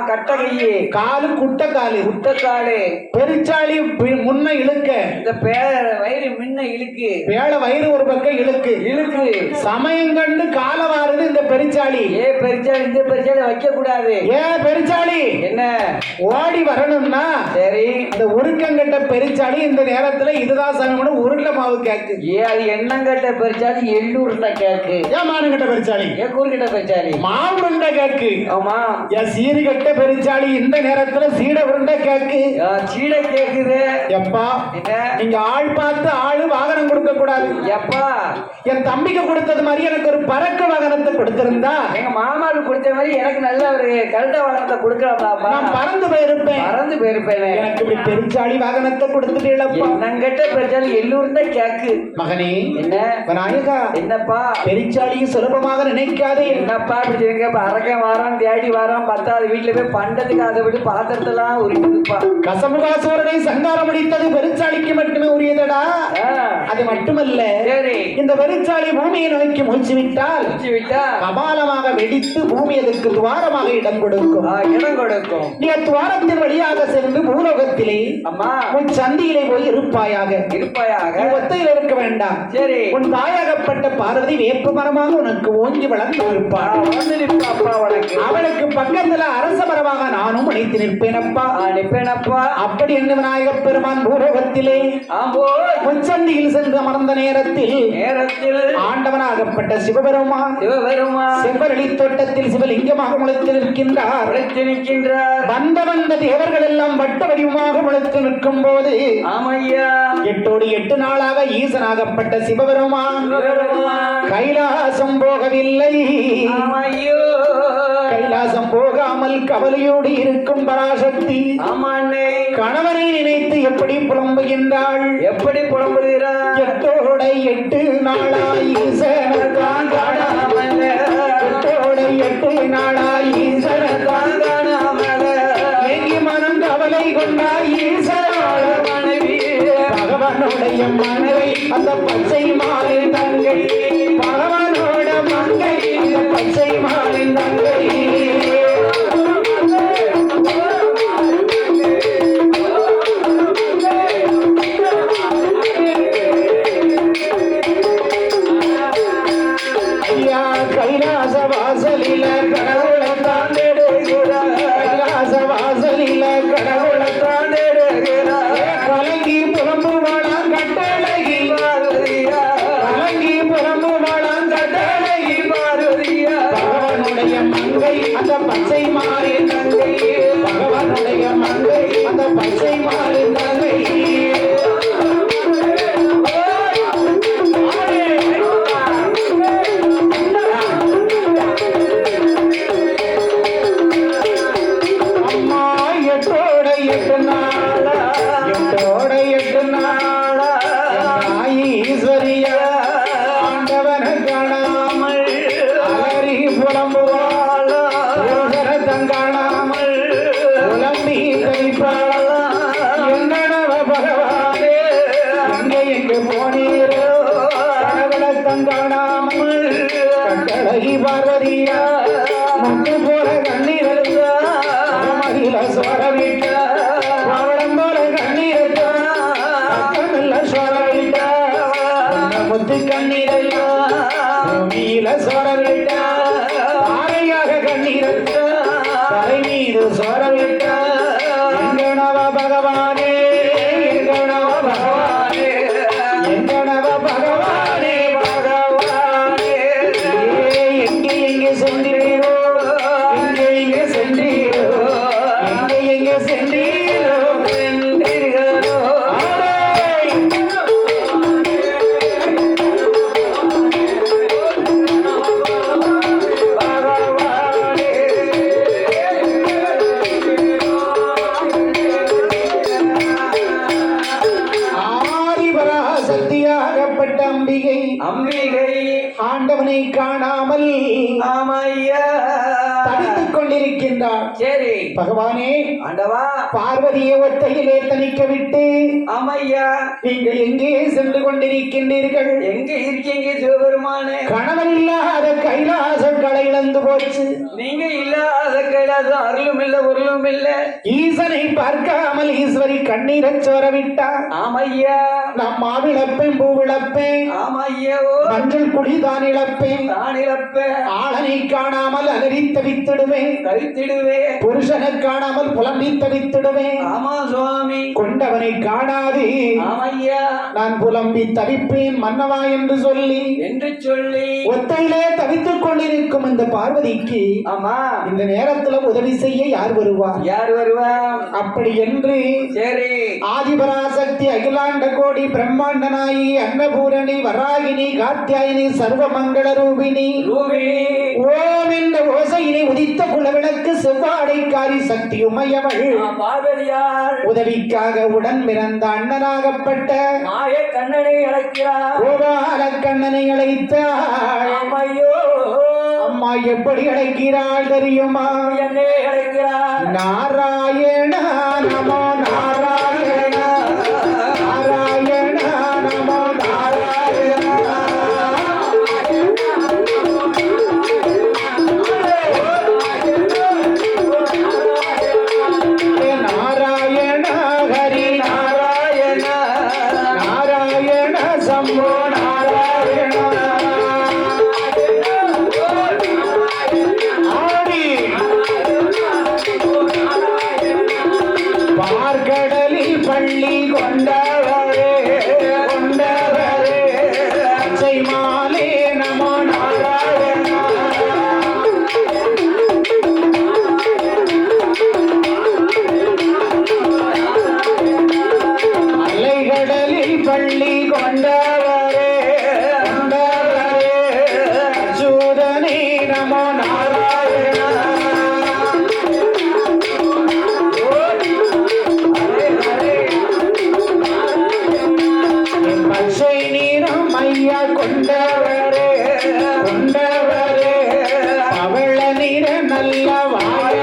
கட்ட கை, காலு குட்ட காலு, பெருச்சாளி முன்ன இழுக்க, இந்த வயிறு முன்ன இழுக்கு, வேளை வயிறு ஒரு பக்கம் இழுக்கு இழுக்கு, சமயம் கண்டு கால வாருது இந்த பெருச்சாளி. பெருச்சாளி இந்த பெருச்சாளி வைக்க கூடாது. பெருச்சாளி என்ன ஓடி வரணும்னா சரி, இந்த உருக்கங்கட்ட பெருச்சாளி இந்த நேரத்துல இதுதான் சமயம் உருண்டை மாவு கேக்கு. அது எண்ணங்கட்ட பெருச்சாளி எள்ளு உருண்டை கேக்கு. மானங்கட்ட பெருச்சாளி கூறுகிட்ட பெருச்சாளி மாவு உருண்டை கேக்கு. ஆமா சீரி கட்ட பெருச்சாளி இந்த நேரத்துல சீட உருண்டை கேக்கு. சீட கேக்குது. எப்பா நீங்க ஆள் பார்த்து ஆளு வாகனம் கொடுக்க கூடாது. எப்பா என் தம்பிக்கு கொடுத்தது மாதிரி எனக்கு ஒரு பறக்க வாகனத்தை கொடுத்திருந்தா, எங்க மாமாவுக்கு கொடுத்த மாதிரி எனக்கு நல்ல ஒரு கருட வாகனத்தை கொடுக்கலாம். நான் பறந்து போயிருப்பேன். எனக்கு இப்படி பெருச்சாளி வாகனத்தை கொடுத்துட்டீங்களப்பா. என்னங்கட்ட பெருச்சாளி எல்லூர்ந்த கேக்கு. மகனே என்ன விநாயகா, என்னப்பா பெருச்சாளியும் சுலபமாக நினைக்காதே. என்னப்பா அரக்க வாரம் தேடி வாரம் 10வது வீட்டுல போய் பண்டதுக்கு அதை விட்டு பாத்திரத்தெல்லாம் உரிக்குதுப்பா. கசமுகாசுரனை சங்காரம் அடித்தது பெருச்சாளிக்கு மட்டுமே உரியதடா. அது மட்டுமல்ல, இந்த பெருச்சாளி பூமியை நோக்கி மூச்சு விட்டால் கபாலமாக வெடித்து பூமி அதற்கு துவாரமாக இடம் கொடுக்கும். நீ துவாரத்தின் வழியாக சென்று பூலோகத்திலே உன் சந்தியிலே போய் இருப்பாயாக. ஒத்தையில் இருக்க வேண்டாம். சரி, உன் தாயாகப்பட்ட பார்வதி வேப்பு மரமாக உனக்கு ஓங்கி வளர்ந்து இருப்பாள். அவளுக்கு பக்கத்துல அரச மரமாக நானும் அழைத்து நிற்பேனப்பா. அப்படி என்று விநாயக பெருமான் பூலோகத்திலே உச்சந்தியில் சென்று அமர்ந்த நேரத்தில் ஆண்டவனாகப்பட்ட சிவபெருமான் செவ்வரளி தோட்டத்தில் சிவலிங்கமாக முளைத்து நிற்கின்றார். வந்த தேவர்கள் எல்லாம் வட்ட வடிவமாக முளைத்து நிற்கும் போது எட்டோடு 8 நாளாக ஈசனாகப்பட்ட சிவபெருமான் கைலாசம் போகவில்லை. கைலாசம் போகாமல் கவலையோடு இருக்கும் பராசக்தி கணவனை நினைத்து எப்படி புலம்புகின்றாள்? எப்படி புலம்புகிறாள்? 8 நாளாய் ஈசனர் காணாமல், 8 நாளாய் ஈசனர் காணாமல் ஏங்கி மனம் கவலை கொண்டாய் ஈசனாள மனைவி பகவானுடைய மனைவி அந்த பச்சை மாலின் தங்கை, பகவானோட மங்கை அந்த பச்சை மாலின் தங்கை. கைலாச வாசலில கடவுளை தாண்டிடுகிறார். கைலாச வாசலில கடவுளை தாண்டிடுகிறார். கலங்கி புலம்புவாளாம் கட்டழகி மாருதியா, கலங்கி புலம்புவாளாம் கட்டழகி மாருதியா. பகவானுடைய மங்கை அந்த பச்சை மாறின் தங்கை, பகவானுடைய மங்கை அந்த பச்சை மாறின் தங்கை. பார்வதியா முத்து போல கண்ணீர் மகிழ சோரவிட்ட பவளம் போல கண்ணீர் சோரவிட்ட முத்து கண்ணீர் பூமியில சோரவிட்ட தாரையாக கண்ணீர் தரை மீது சோரவிட்ட எங்கனவ பகவானே, எங்கனவ பகவானே, எங்கனவ பகவானே, பகவானே. எங்கே சென்றீரோ, எங்கே சென்றீரோ, எங்கே சென்றீரோ சென்றீர்களோ. பகவானே பராசக்தியாகப்பட்ட அம்பிகை அம்பிகை ஆண்டவனை காணாமல் ஆமையா தடுத்துக் கொண்டிருக்கின்றார். சரி பகவானே, ஆண்டவா, பார்வதியை ஒத்தையிலே தணிக்க விட்டு ஆமையா நீங்கள் எங்கே சென்று கொண்டிருக்கின்றீர்கள்? எங்க இருக்கீங்க சிவபெருமானே? கணவன் இல்லாத கைலாசம் களை இழந்து போச்சு. நீங்க இல்லாத கைலாசம் அருளும் இல்ல பொருளும் இல்ல. ஈசனை பார்க்காமல் ஈஸ்வரி கண்ணீரை சோரவிட்டார். ஆமையா, நான் மாவிழப்பேன், பூவிழப்பேன், ஆமையோ மஞ்சள் குடிதான் இழப்பேன், நான் இழப்பேன், ஆளனை காணாமல் அலறி தவித்திடுவேன், கழித்திடுவேன், புருஷனை காணாமல் புலம்பி தவித்திடுவேன், ஆமா சுவாமி, கொண்டவனை காணாது ஆமையா நான் புலம்பி தவிப்பேன் மன்னவா என்று சொல்லி ஒத்தையிலே தவித்துக் கொண்டிருக்கும் இந்த பார்வதிக்கு ஆமா இந்த நேரத்துல உதவி செய்ய யார் வருவா? யார் வருவா? அப்படி என்று சரி, ஆதிபராசக்தி அகிலாண்ட கோடி பிரம்மாண்ட நாயகி அன்னபூரணி வராகினி காத்தியாயினி சர்வமங்கள ரூபிணி ஓம் என்ற ஓசையினை உதித்த குலவிளக்கு செவ்வாடைக்காரி சக்தி உமையவள் பார்வதியார் உதவிக்காக உடன் பிறந்த அண்ணனாகப்பட்ட மாய கண்ணனை அழைக்கிறார். கோபால கண்ணனை அழைத்தாள். ஐயோ, அம்மா எப்படி அழைக்கிறாள் தெரியுமா? என்னை அழைக்கிறார். நாராயண நமோ நாராயண, நாராயண நமோ நாராயண, நாராயண ஹரி நாராயண, நாராயண சம்போ நாராயண. பார்கடலில் பள்ளி கொண்டவரே கொண்டவரே, பச்சை மாலே நமோ நாராயண, அலைகடலில் பள்ளி கொண்டவரே கொண்டவரே, அச்சுதனே நமோ நாராயண. பச்சை நீரம் ஐயா கொண்டவரே கொண்டவரே, பவள நீர நல்ல வாழ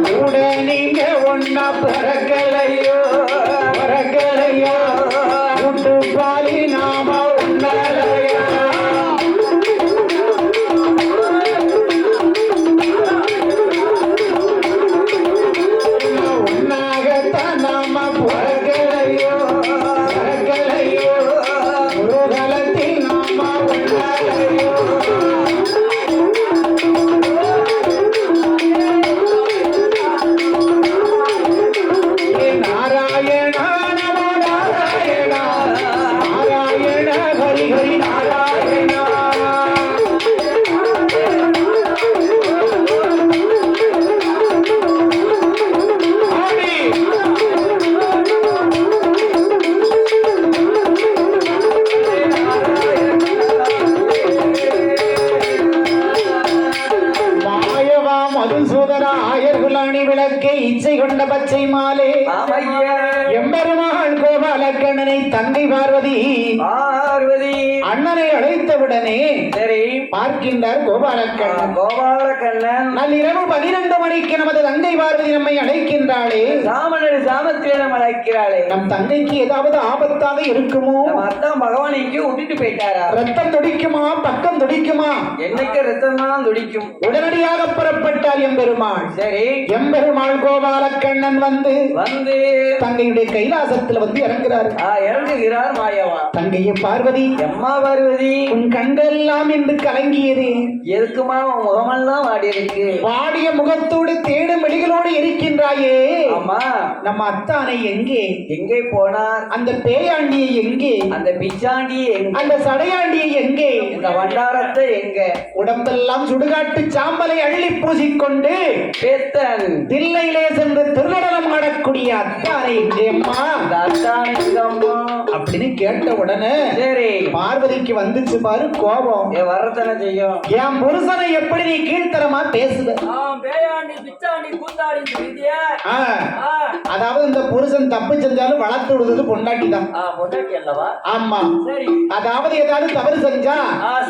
கூட நீங்க ஒன்னா பிறக்கலையோ பிறக்கலையோ, கூட்டு பாலி நாம உண்ணலையோ. உன்னாகத்தான் நாம பிறக்கலையோ பிறக்கலையோ, குருகலத்தில் நாம உண்ணலையோ. நாராயண நமோ நாராயண, நாராயண ஹரி ஹரி நாராயண. மாயவா மதுசூதன ஆயர்குலாணி விளக்கே இச்சை கொண்ட பச்சை மாலே ஆமையா எம்பெருமாள் கோபாலக்கண்ணனை தங்கை பார்வதி பார்வதி அண்ணனை அழைத்தவுடனே சரி பார்க்கின்றார் கோபாலக்கண்ணன். கோபாலக்கண்ணன் நள்ளிரவு 12 மணிக்கு நமது தங்கை பார்வதி நம்மை அழைக்கின்றாளே. சாமனடி சாமத்திலே நம்ம அழைக்கிறாளே. நம் தங்கைக்கு ஏதாவது ஆபத்தாக இருக்குமோ? நம்ம அத்தான் பகவான் இங்கே விட்டுட்டு போயிட்டாரா? ரத்தம் துடிக்குமா? பக்கம் துடிக்குமா? என்னைக்கு ரத்தம் தான் துடிக்கும். உடனடியாக புறப்பட்டார் எம்பெருமாள். சரி, எம்பெருமாள் கோபாலக்கண்ணன் வந்து வந்து தங்கையுடைய கைலாசத்துல வந்து இறங்குறாரு. இறங்குகிறார் மாயவா. தங்கையை பார்வதி, எம்மா பார்வதி, உன் கண்டெல்லாம் என்று கலங்கியது. எதுக்குமா உன் முகமெல்லாம் வாடி இருக்கு? வாடிய முகத்தோடு தேடும் வெளிகளோடு இருக்கின்றாயே. ஆமா, நம்ம அத்தானை எங்கே? எங்கே போனார்? அந்த பேயாண்டியை எங்கே? அந்த பிச்சாண்டியை எங்கே? அந்த சடையாண்டியை எங்கே? இந்த வண்டாரத்தை எங்க? உடம்பெல்லாம் சுடுகாட்டு சாம்பலை அள்ளி பூசிக்கொண்டு பேத்தன் தில்லையிலே சென்று திருநடனம் ஆடக்கூடிய அத்தானை எங்கே அம்மா? இந்த அப்படின்னு கேட்ட உடனே சரி பார்வதிக்கு வந்துச்சு பாரு கோபம். வரத்தானே செய்யும். என் புருஷனை எப்படி நீ கீழ்த்தரமா பேசுத? பேயாண்டி பிச்சாண்டி கூத்தாடி சொல்லிட்டியே. அதாவது இந்த புருஷன் தப்பு செஞ்சாலும் வளர்த்து விடுறது பொண்டாட்டி தான். பொண்டாட்டி அல்லவா? ஆமா. சரி. அதாவது ஏதாவது தவறு செஞ்சா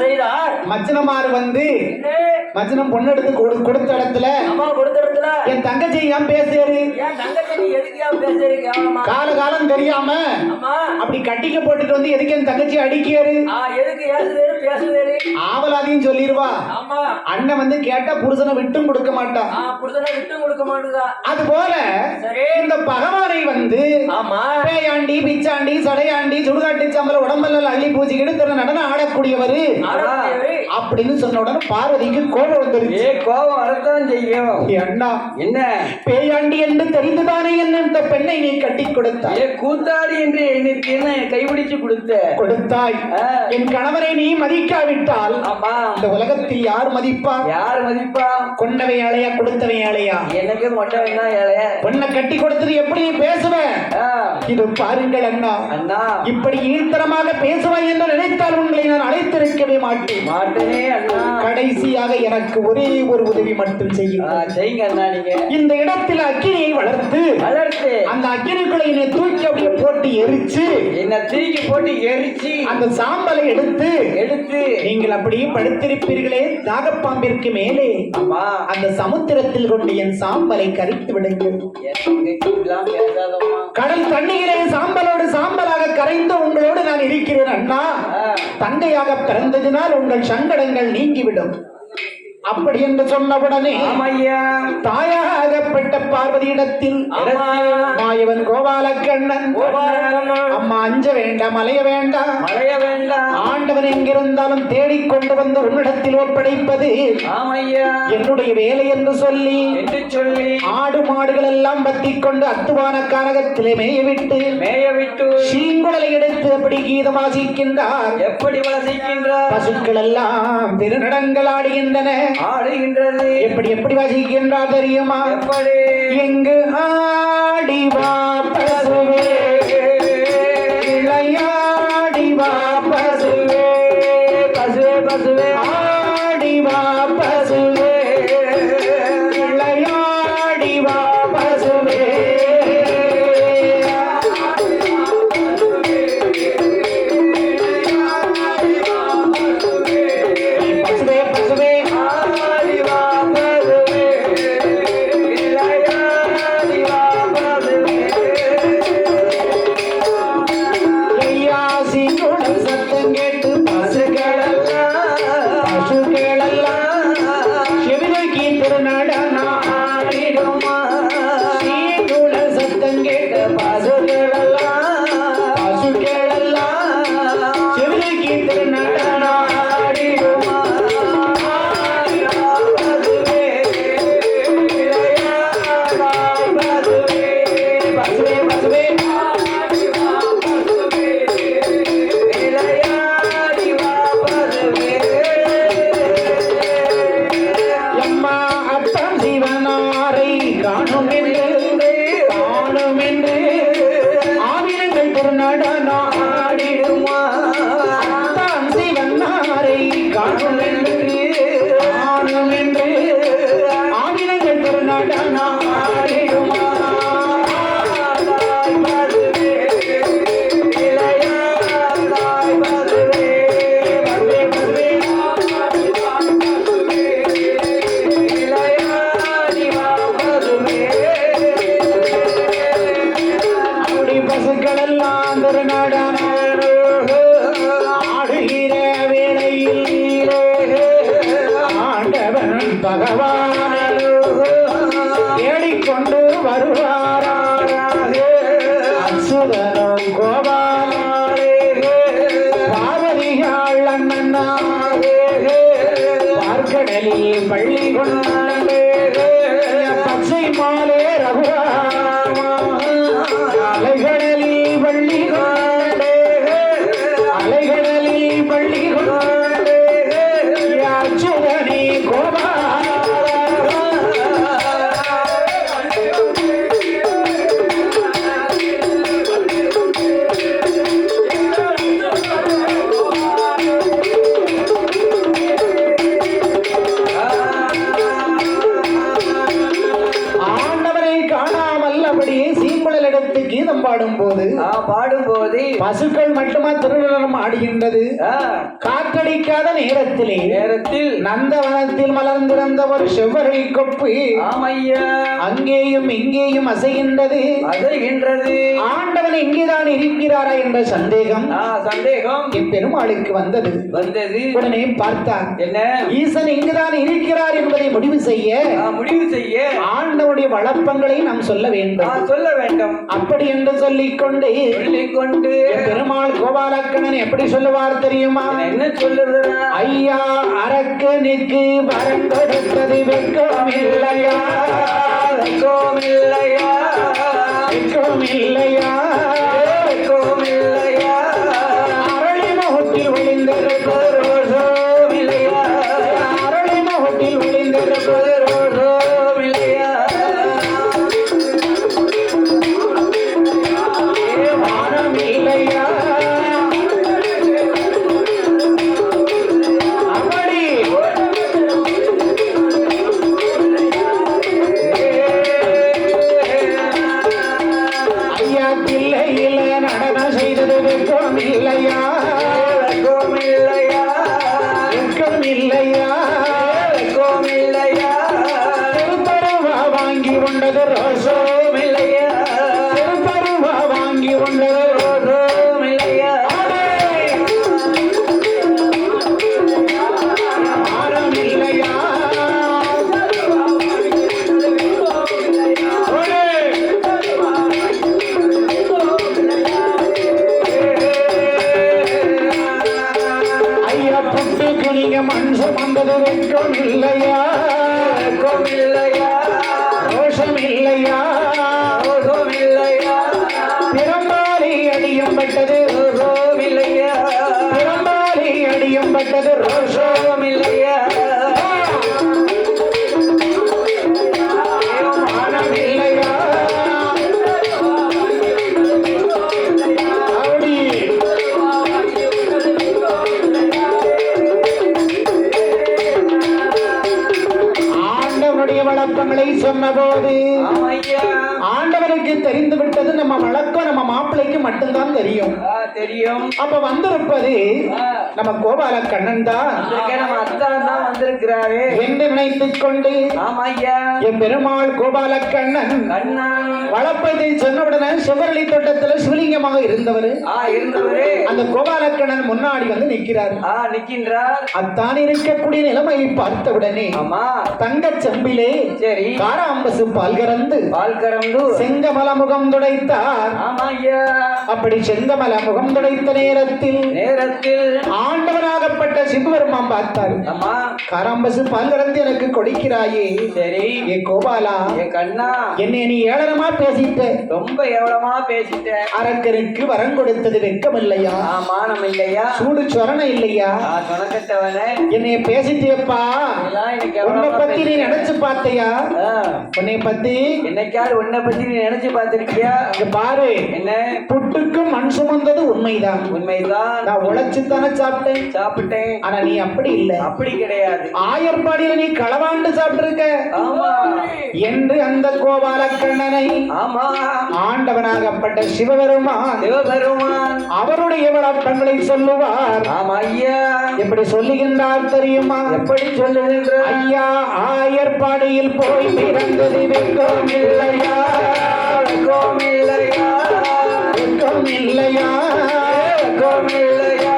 செய்தார் மச்சனமார் வந்து மச்சனம் பொண்ணு எடுத்து கொடுத்த இடத்துல அம்மா கொடுத்த இடத்துல என் தங்கச்சி ஏன் பேசுறாரு? என் தங்கச்சி நீ எதுக்கு ஏன் பேசுறீங்க? காலம் தெரியாம அப்படி கட்டிக்க போட்டுட்டு வந்து எதுக்கு என் தங்கச்சி அடிக்கிறாரு? எதுக்கு ஏசுதேரு பேசுதேரு ஆவலாதையும் சொல்லிடுவா. ஆமா. அண்ணன் வந்து கேட்டா புருஷனை விட்டும் கொடுக்க மாட்டா. புருஷனை விட்டும் கொடுக்க மாட்டா. அது போல இந்த பகவானை வந்து ஆமா பேயாண்டி பிச்சாண்டி சடையாண்டி சுடுகாட்டு சம்பள உடம்பெல்லாம் அள்ளி பூச்சிக்கிட்டு திறன் நடனம் ஆடக்கூடியவரு அப்படின்னு சொன்ன உடனே பார்வதிக்கு கோபம் வந்துருச்சு. கோபம் வரத்தான் செய்யும். அண்ணா என்ன பேயாண்டி என்று தெரிந்துதானே என்ன இந்த பெண்ணை நீ கட்டி கொடுத்தாய்? கூத்தாடி என்று எனக்கு என்ன கைபிடிச்சு கொடுத்தாய். என் கணவரை நீ மதிக்காவிட்டால் இந்த உலகத்தில் யார் மதிப்பா? கொண்டவை ஏழையா கொடுத்தவை ஏழையா? எனக்கு மொட்டவைனா ஏழையா? பொண்ணை கட்டி கொடுத்தது எப்படி நீ பேசுவ? இது பாருங்கள் அண்ணா, இப்படி ஈழ்த்தரமாக பேசுவாய் என்று நினைத்தால் உங்களை நான் அழைத்திருக்கவே மாட்டேனே அண்ணா. கடைசியாக எனக்கு ஒரே ஒரு உதவி மட்டும் செய்யுங்க அண்ணா. நீங்க இந்த இடத்தில் அக்கினியை வளர்த்து அந்த அக்கினிக்குள்ள என்னை தூக்கி அப்படியே போட்டு எரிச்சு அந்த சாம்பலை எடுத்து நீங்கள் அப்படியே படுத்திருப்பீர்களே நாகப்பாம்பிற்கு மேலே அந்த சமுத்திரத்தில் கொண்டு என் சாம்பலை கரித்து விடுங்கள். கடல் தண்ணீரை சாம்பலோடு சாம்பலாக கரைந்து உங்களோடு நான் இருக்கிறேன் அண்ணா. தங்கையாக பிறந்ததினால் உங்கள் சங்கடங்கள் நீங்கிவிடும். அப்படி என்று சொன்னவுடனே தாயாகப்பட்ட பார்வதியிடத்தில் மாயவன் கோபாலக்கண்ணன் அம்மா அஞ்ச வேண்டாம் மலைய வேண்டாம் ஆண்டவன் எங்கிருந்தாலும் தேடிக்கொண்டு வந்து உன்னிடத்தில் ஒப்படைப்பது என்னுடைய வேலை என்று சொல்லி ஆடு மாடுகள் எல்லாம் பத்தி கொண்டு அத்துவான கானகத்திலே மேயவிட்டு சீங்குழலை எடுத்து அப்படி கீதம் வாசிக்கின்றார். எப்படி வாசிக்கின்றார்? பசுக்கள் எல்லாம் திருநடங்கள் ஆடுகின்றன. எப்படி வாசிக்கின்றார் தெரியுமா? எங்கு ஆடிவா பசுவே இளையாடிவா பசுவே பசுவே ஆடிவா பசுவே இளையாடிவா பசுவே பள்ளி கொண்டே பச்சை மாலே ரகுராமா அலைகளில் பள்ளி கொண்டே அலைகளில் பள்ளி கொண்டே அச்சுதனி கோபா பாடும்போது பாடும்போது பசுக்கள் மட்டுமா திருநடம் ஆடுகின்றது. காற்றடிக்காத நேரத்தில் நந்தவனத்தில் மலர்ந்திருந்த ஒரு செவ்வரளி கொப்பு அங்கேயும் இங்கேயும் அசைகின்றது. ஆண்டவன் இங்கேதான் இருக்கிறாரா என்ற சந்தேகம் பெருமாளுக்கு வந்தது. உடனே பார்த்தார், என்ன ஈசன் இங்குதான் இருக்கிறார் என்பதை முடிவு செய்ய ஆண்டவனுடைய வளப்பங்களை நாம் சொல்ல வேண்டும். அப்படி என்று சொல்லிக்கொண்டு பெருமாள் கோபாலக்கண்ணன் எப்படி சொல்லுவார் தெரியுமா? என்ன சொல்லுவார்? ஐயா அரக்கனுக்கு வரம் கொடுத்தது வெட்கம் இல்லையா, வெட்கம் இல்லையா, வெட்கம் இல்லையா, வெட்கம் இல்லையா, அரளி முகத்தில் ஒளிந்திருப்பது ரோஷம் இல்லையா, அரளி முகத்தில் ஒளிந்திருப்பது ரோஷம் இல்லையா, வானம் இல்லையா, சொன்னபோது ஆண்டவனுக்கு தெரிந்து விட்டது. நம்ம வழக்கம் நம்ம மாப்பிள்ளைக்கு மட்டும்தான் தெரியும். அப்ப வந்திருப்பது நம்ம கோபால கண்ணன் தான் வந்திருக்கிறாரு என்று நினைத்துக் கொண்டு என் பெருமாள் கோபால கண்ணன் வளப்பதை சொன்னவுடனே சிவரளி தோட்டத்துல சிவலிங்கமாக இருந்தவர் அந்த கோபால கண்ணன் முன்னாடி வந்து நிற்கிறார். அத்தான் இருக்கக்கூடிய நிலைமையை பார்த்தவுடனே தங்கச் செம்பிலே காராம்பசு பால் கறந்து செங்கமல முகம் துடைத்தார். அப்படி செங்கமல முகம் துடைத்த நேரத்தில் ஆண்டவனாகப்பட்ட சிவபெருமான் பார்த்தார். காராம்பசு பால் கறந்து எனக்கு கொடுக்கிறாயே, சரி ஏ கோபாலா, ஏ கண்ணா, என்னை நீ ஏளனமா பேசிட்ட, ரொம்ப ஏளனமா பேசிட்ட. அரக்கருக்கு வரம் கொடுத்தது வெட்கம் இல்லையா, மானம் இல்லையா, சூடு சொரணை இல்லையா, என்னைய பேசிட்டேப்பா. உன்னை பத்தி நீ நினைச்சு பார்த்தையா? உன்னை பத்தி என்னைக்காவது உன்னை பத்தி நீ நினைச்சு பார்த்திருக்கியா? பாரு, என்ன புட்டுக்கு மண் சுமந்தது உண்மைதான். நான் உழைச்சுத்தானே சாப்பிட்டேன். ஆனா நீ அப்படி இல்ல, அப்படி கிடையாது. ஆயர்பாடியில நீ களவாண்டு சாப்பிட்டிருக்க என்று அந்த கோபால கண்ணனை ஆண்டவனாகப்பட்ட சிவபெருமான் அவருடைய வழக்கங்களை சொல்லுவார். எப்படி சொல்லுகின்றார் தெரியுமா? எப்படி சொல்லுகின்றார்? ஐயா ஆயர்பாடியில் போய் பிறந்தது வெட்கம் இல்லையா, வெட்கம் இல்லையா, வெட்கம் இல்லையா, வெட்கம் இல்லையா,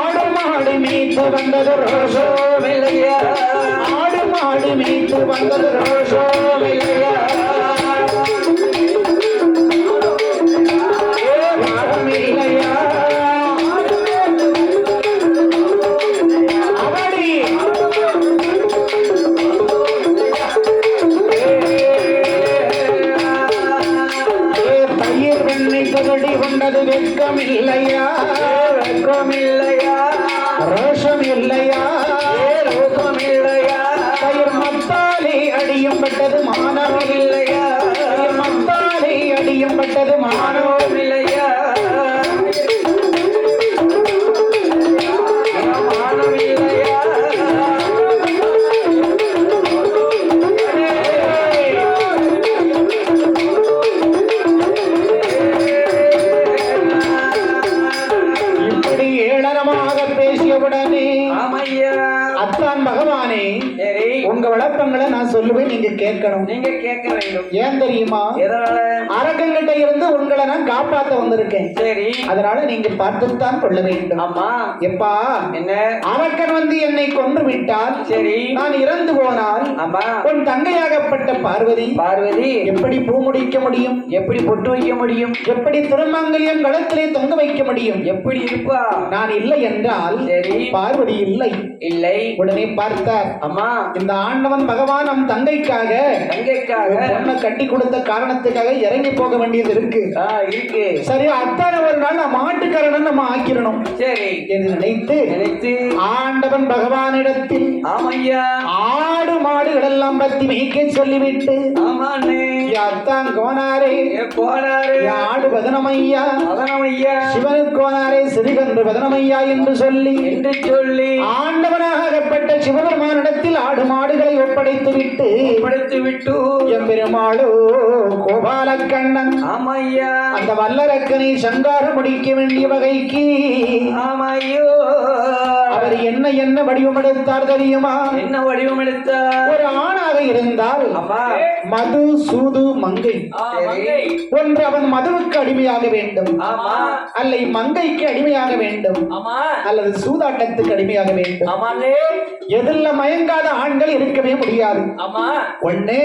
ஆடு மாடு மீட்டு வந்தது ரோஷம் இல்லையா, ஆடு மாடு மீட்டு வந்தது ரோஷம் இல்லையா, மரம் இல்லையா, அவடி தயிர் வெண்ணெய் கதடி கொண்டது வெட்கம் இல்லையா, வெட்கம் இல்லையா, ரோஷம் இல்லையா, ரோஷம் இல்லையா, தயிர் மத்தாலே அடியும் பட்டது மானவம் இல்லையா, தயிர் மத்தாலே அடியும் பட்டது மானவம் இல்லையா, மானம் இல்லையா, கேட்கணும். நீங்க கேட்க வேண்டும். ஏன் தெரியுமா? எதனால? அரக்கங்கிட்ட இருந்து உங்களை நான் காப்பாத்த வந்திருக்கேன். சரி, அதனால நீங்க பார்த்துத்தான் கொள்ள வேண்டும். ஆமா. எப்பா, என்ன? அரக்கன் வந்து என்னை கொன்று விட்டால், சரி, நான் இறந்து போனால், ஆமா, உன் தங்கையாகப்பட்ட பார்வதி எப்படி பூ முடிக்க முடியும்? எப்படி பொட்டு வைக்க முடியும்? எப்படி திருமங்கல்யம் களத்திலே தொங்க வைக்க முடியும்? எப்படி இருப்பா? நான் இல்லை என்றால் சரி, பார்வதி இல்லை. உடனே பார்த்தார். அம்மா, இந்த ஆண்டவன் பகவான் நம் தங்கைக்காக பொண்ணை கட்டி கொடுத்த காரணத்துக்காக இறங்கி போக வேண்டியது இருக்கு. சரி, அத்தனை ஒரு நாள் நம்ம ஆட்டுக்காரன் நம்ம ஆக்கிரணும். சரி என்று நினைத்து ஆண்டவன் பகவானிடத்தில் ஆடு மாடுகள் எல்லாம் பத்தி மேய்க்க சொல்லிவிட்டு, அத்தான் கோனாரே ஆடு பதனமையா, சிவனுக்கு கோனாரே சிறுகன்று பதனமையா என்று சொல்லி ஆண்டவனாகப்பட்ட சிவபெருமானிடத்தில் ஆடு மாடுகளை ஒப்படைத்து விட்டு எம்பெருமாளோ கோபாலக்கண்ணன் அந்த வல்லரக்கனை சங்காரம் முடிக்க வேண்டிய வகைக்கு அவர் என்ன வடிவமெடுத்தார் தெரியுமா? என்ன வடிவமெடுத்தார்? ஒரு ஆணாக இருந்தால் மது சூது மங்கை ஒன்று அவன் மதுவுக்கு அடிமையாக வேண்டும், அல்ல மங்கைக்கு அடிமையாக வேண்டும், அல்லது சூதாட்டத்துக்கு அடிமையாக வேண்டும். எதில் மயங்காத ஆண்கள் இருக்கவே முடியாது. ஒண்ணு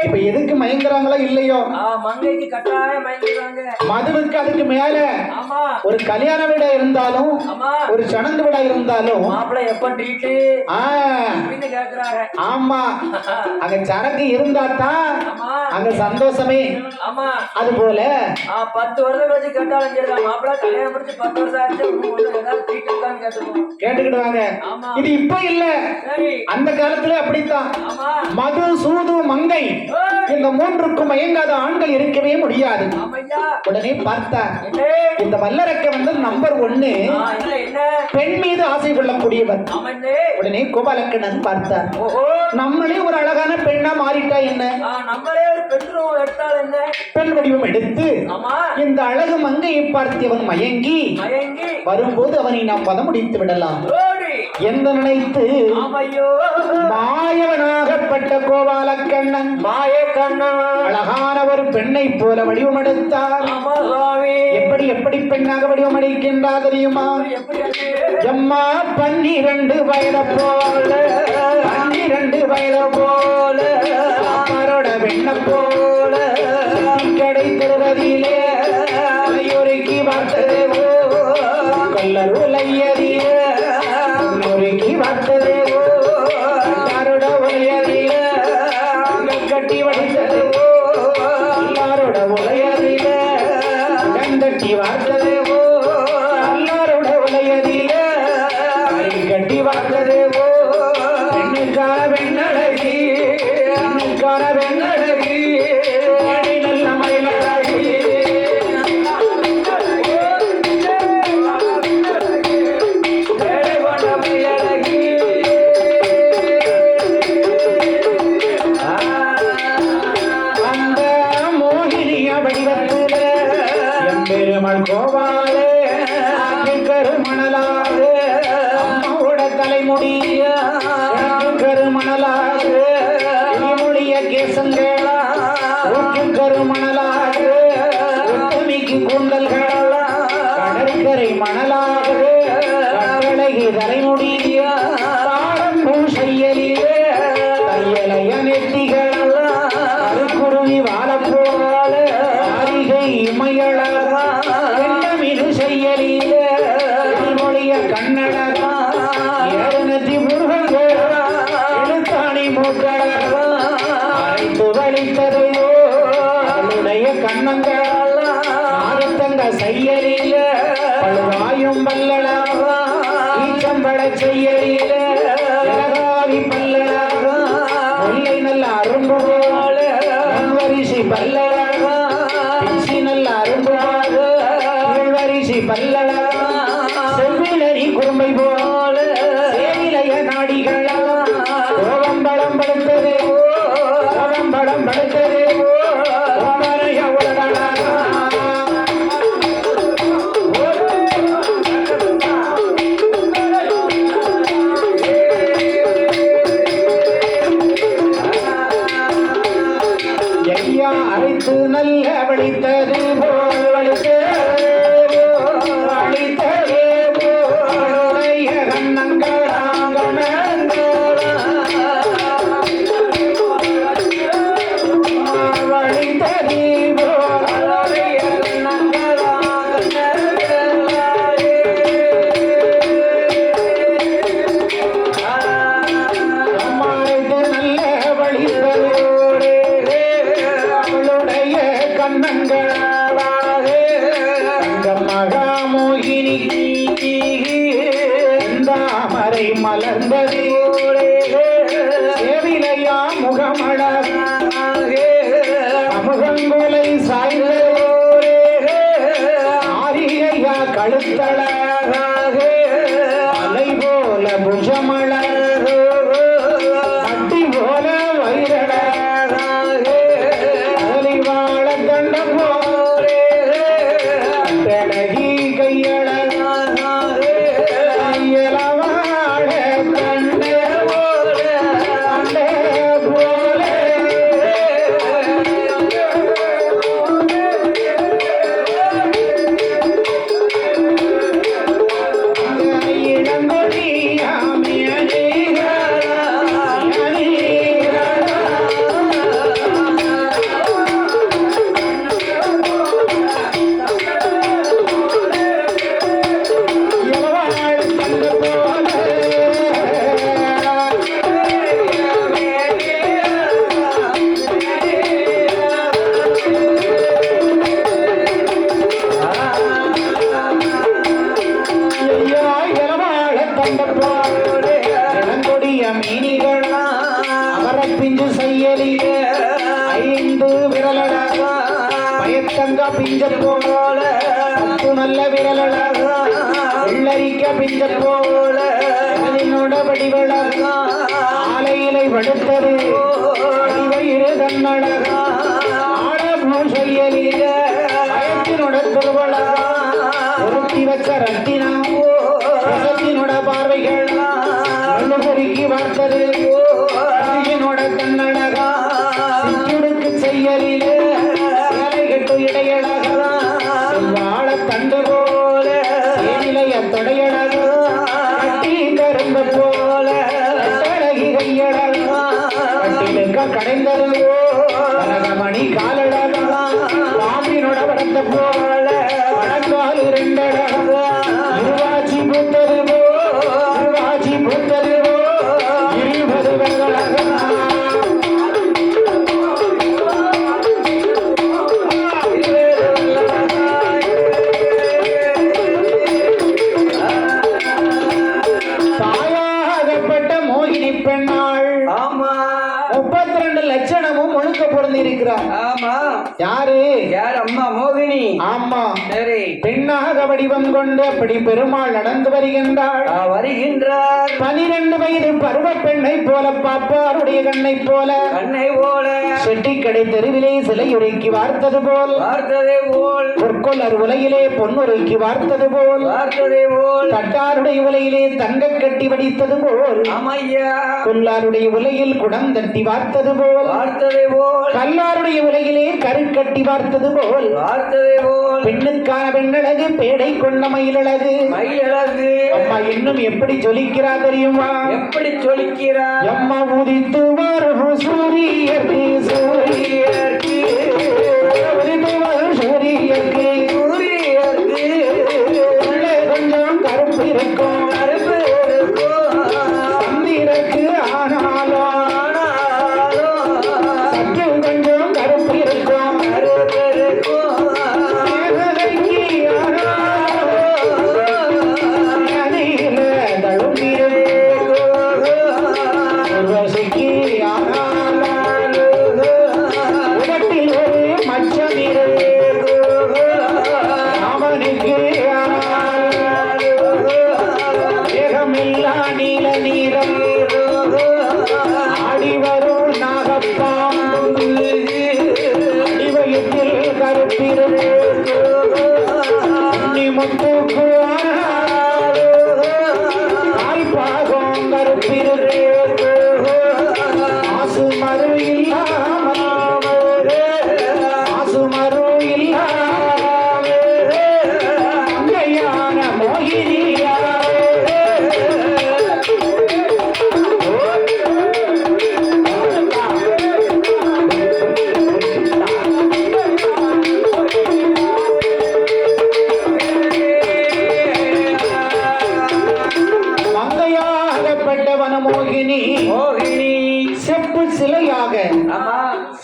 இப்ப எதுக்கு மயங்குறாங்களோ இல்லையோ, மங்கைக்கு கட்டாயம் மயங்குறாங்க. மதுவுக்கு அதுக்கு மேல ஒரு கல்யாண விட இருந்தாலும் ஒரு சடங்கு விட இருந்தாலும் மாப்பிள்ளை எப்ப ட்ரீட்டு கேக்குறாங்க. ஆமா, அங்க சரக்கு இருந்தா தான் அங்க சந்தோஷமே. அது போல 10 வருஷம் கழிச்சு கேட்டாலும் சரி, மாப்பிள்ளை கல்யாணம் முடிச்சு 10 வருஷம் ஆச்சு கேட்டுக்கிடுவாங்க. இது இப்ப இல்ல, அந்த காலத்துல அப்படித்தான். மது சூது மங்கை இந்த மூன்றுக்கும் மயங்காத ஆண்கள் இருக்கவே முடியாது. உடனே பார்த்தா இந்த வல்லரக்க வந்து நம்பர் 1 பெண் மீது ஆசை கொள்ளக்கூடியவர். உடனே கோபாலக்கண்ணன் பார்த்தார், நம்மளே ஒரு அழகான பெண்ணா மாறிட்டா என்ன, நம்மளே ஒரு பெண் வடிவம் எடுத்து இந்த அழகு மங்கையை பார்த்து அவன் மயங்கி வரும்போது அவனை நாம் பதம் முடித்து விடலாம் என்று நினைத்து மாயவனாகப்பட்ட கோபாலக்கண்ணன் அழகான ஒரு பெண்ணை போல வடிவம் எடுத்தார். எப்படி பெண்ணாக வடிவம் அளிக்கின்றார் தெரியுமா? எம்மா 12 வயது போல, 12 வயது போல அவரோட வெண்ண போல கடை திருவதியிலே ஒருக்கி பார்த்ததேவோ கல்லர் உலையதிலே ஒருக்கி பார்த்ததேவோ எல்லாரோட உலையதிலே கட்டி வடித்ததேவோ எல்லாரோட உலையதிலே கண்டட்டி வார்த்ததேவோ எல்லாரோட உலையதிலே கட்டி வார்த்ததேவோ பெண்ணுக்கார வெண்ணழகி, பெண்ணுக்கார வெண்ணழகி, நல்ல மயிலழகி, அந்த மோகினிய வடிவத்தில எம்பெருமாள் கோபாலே கருமணலாறு அம்மாவோட தலைமுடிய கருமணலாறு மொழிய கேசங்களா கருமணலாறு உத்தமிக்கு கூந்தல்களா கடற்கரை மணலாறு கட்டழகி தலைமுடிய தாரம்பூ செய்யலிலே தையலைய நெத்திகளா குருவி வாழப்போல அரிகை இமையழகா வெள்ளமினு செய்யலிலே மொழிய கண்ணழகா ஏறுநத்தி முருகன் எழுத்தாணி மூக்கழகா அழைத்து வலித்ததையோ அவளுடைய கண்ணங்கள் ஆறுத்தங்க செய்யலில பழுவாயும் பல்லழகா ஈச்சம்பட செய்யலில இலகாவி பல்லழகா முல்லை நல்ல அரும்பு போல வரிசை பல்லழகா பிச்சி நல்ல அரும்பு போல வரிசை பல்லழகா செவ்விலரி குறும்பை போல சேவிலைய நாடிகளா கோவம்படம் படுத்ததே கோவம்படம் படுத்ததே ஓமரைய உலகளா அரைத்து நல்ல வழித்தது போல் வழித்தது போல் கண்ணங்களாங்கண மலர்ந்தது சேவிலையா முகமழகே அமுகங்குலை சாய்ந்தோரே ஆரியா கழுத்தழகாக அலை போல புஜமழகோ அட்டி போல வைரழகாக அலிவாழ தண்டம் போரே அழகி கையழகாக பிஞ்சு செய்யலிய ஐந்து விரலழக பயத்தங்க பிஞ்ச போல பத்து நல்ல விரலழக வெள்ளரிக்க பிஞ்ச போல என்னோட வடிவழக ஆலையிலை வடுத்தது வடிவயிறு தன்னழக ஆழபூ செய்யலிய பயத்தினோட திருவழக ஒருத்தி வச்ச ரத்தினம் ரசத்தினோட பார்வைகள் பொறுக்கி பார்த்தது கண்ணழகா சிற்றுடுக்கு செய்யலிலே சேலை கட்டு இடையழகா வாழ தண்டு போல சேனிலைய தொடையழகா கட்டி கரும்பு போல அழகி கையழகா கட்டிலுக்க கடைந்தது மணி காலழகா பாம்பினோட வளர்ந்த போல வடங்கால் இரண்டழகா இருவாச்சி பூத்தது இருவாச்சி பூத்தது பெண்ணாள் 32 லட்சணமும் ஒழுக்க பொருந்தி இருக்கிறார். ஆமா யாரு? யார்? அம்மா மோகினி. ஆமா சரி. பெண்ணாக வடிவம் கொண்டு அப்படி பெருமாள் நடந்து வருகின்றாள். வருகின்றார். 12 வயது பருவ பெண்ணை போல பாப்பாருடைய கண்ணை போல செட்டிக்கடை தெருவிலே சிலை உருக்கி வார்த்தது போல் பொற்கொள்ளர் உலையிலே பொன்னுருக்கி வார்த்தது போல் தட்டாருடைய உலையிலே தங்க கட்டி வடித்தது போல் கொல்லாருடைய உலையில் குடம் தட்டி வார்த்தது போல் கல்லாருடைய உலையிலே கருக்கட்டி வார்த்தது போல் பெண்ணுக்கான பெண்ணழகு பேடை கொண்ட மயிலழகு அம்மா இன்னும் எப்படி ஜொலிக்கிறா தெரியுமா? எப்படி ஜொலிக்கிறா? அம்மா உதித்து வரும் சூரியர்க்கு சூரியர்க்கு உதித்து வரும் சூரியர்க்கு சூரியர்க்கு கொஞ்சம் கருப்பு இருக்கும் சந்திரக்கு ஆனாலும் சற்று கொஞ்சம் கருப்பு இருக்கும்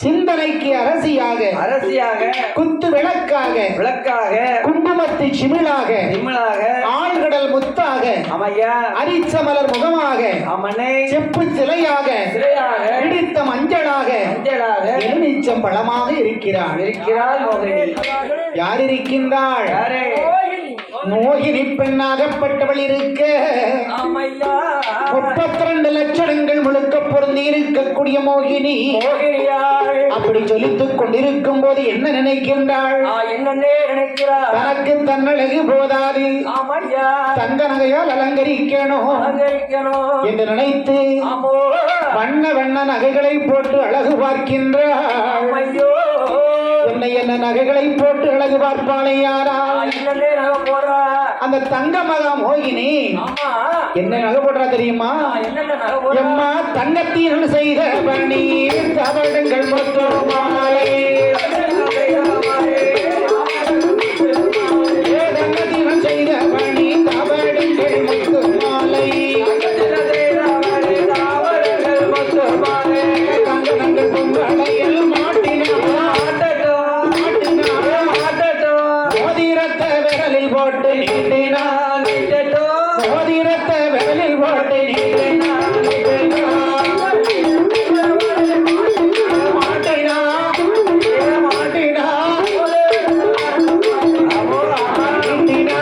சிந்தனைக்கு அரசியாக அரசியாக குத்து விளக்காக விளக்காக குங்குமத்து சிமிழாக நிம்மளாக ஆழ்கடல் முத்தாக அமையா அரிச்சமலர் முகமாக அம்மனை செப்பு சிலையாக சிலையாக பிடித்த மஞ்சளாக அஞ்சலாக எலுமிச்சம் பழமாக இருக்கிறாள். இருக்கிறாள் மோகினி. யார் இருக்கின்றாள்? யாரே? மோகினி பெண்ணாகப்பட்டவள் இருக்க ஆமையா 32 லட்சணங்கள் முழுக்க பொருந்தி இருக்கக்கூடிய மோகினி மோகினியாள் அப்படி ஜொலித்துக் கொண்டிருக்கும் போது என்ன நினைக்கின்றாள்? என்னன்னே நினைக்கிறார் தனக்கு தன்னழகு போதாது, ஆமையா தங்க நகையால் அலங்கரிக்கணும் அலங்கரிக்கணும் என்று நினைத்து ஆமோ வண்ண வண்ண நகைகளை போட்டு அழகு பார்க்கின்றாள். ஐயோ என்ன நகைகளை போட்டு அழகு பார்ப்பாளே யாரா? என்னன்னே நகை போடுறா அந்த தங்க மகா மோகினி ஆமா என்ன நகை போடுறா தெரியுமா? என்னென்ன நகை போடுறா எம்மா தங்கத்தீரன் செய்த பணி தவடுங்கள் மொத்தம் மாலை தங்கத்தீரன் செய்த பணி தவடுங்கள் மொத்தம் மாலை தங்க நங்கள் பொங்கலையில் மோதிரத்த விரலில் போட்டு நீட்டினான் மோதிரத்த விரலில் போட்டு நீட்டினான் மாட்டினா மாட்டினா நீட்டினா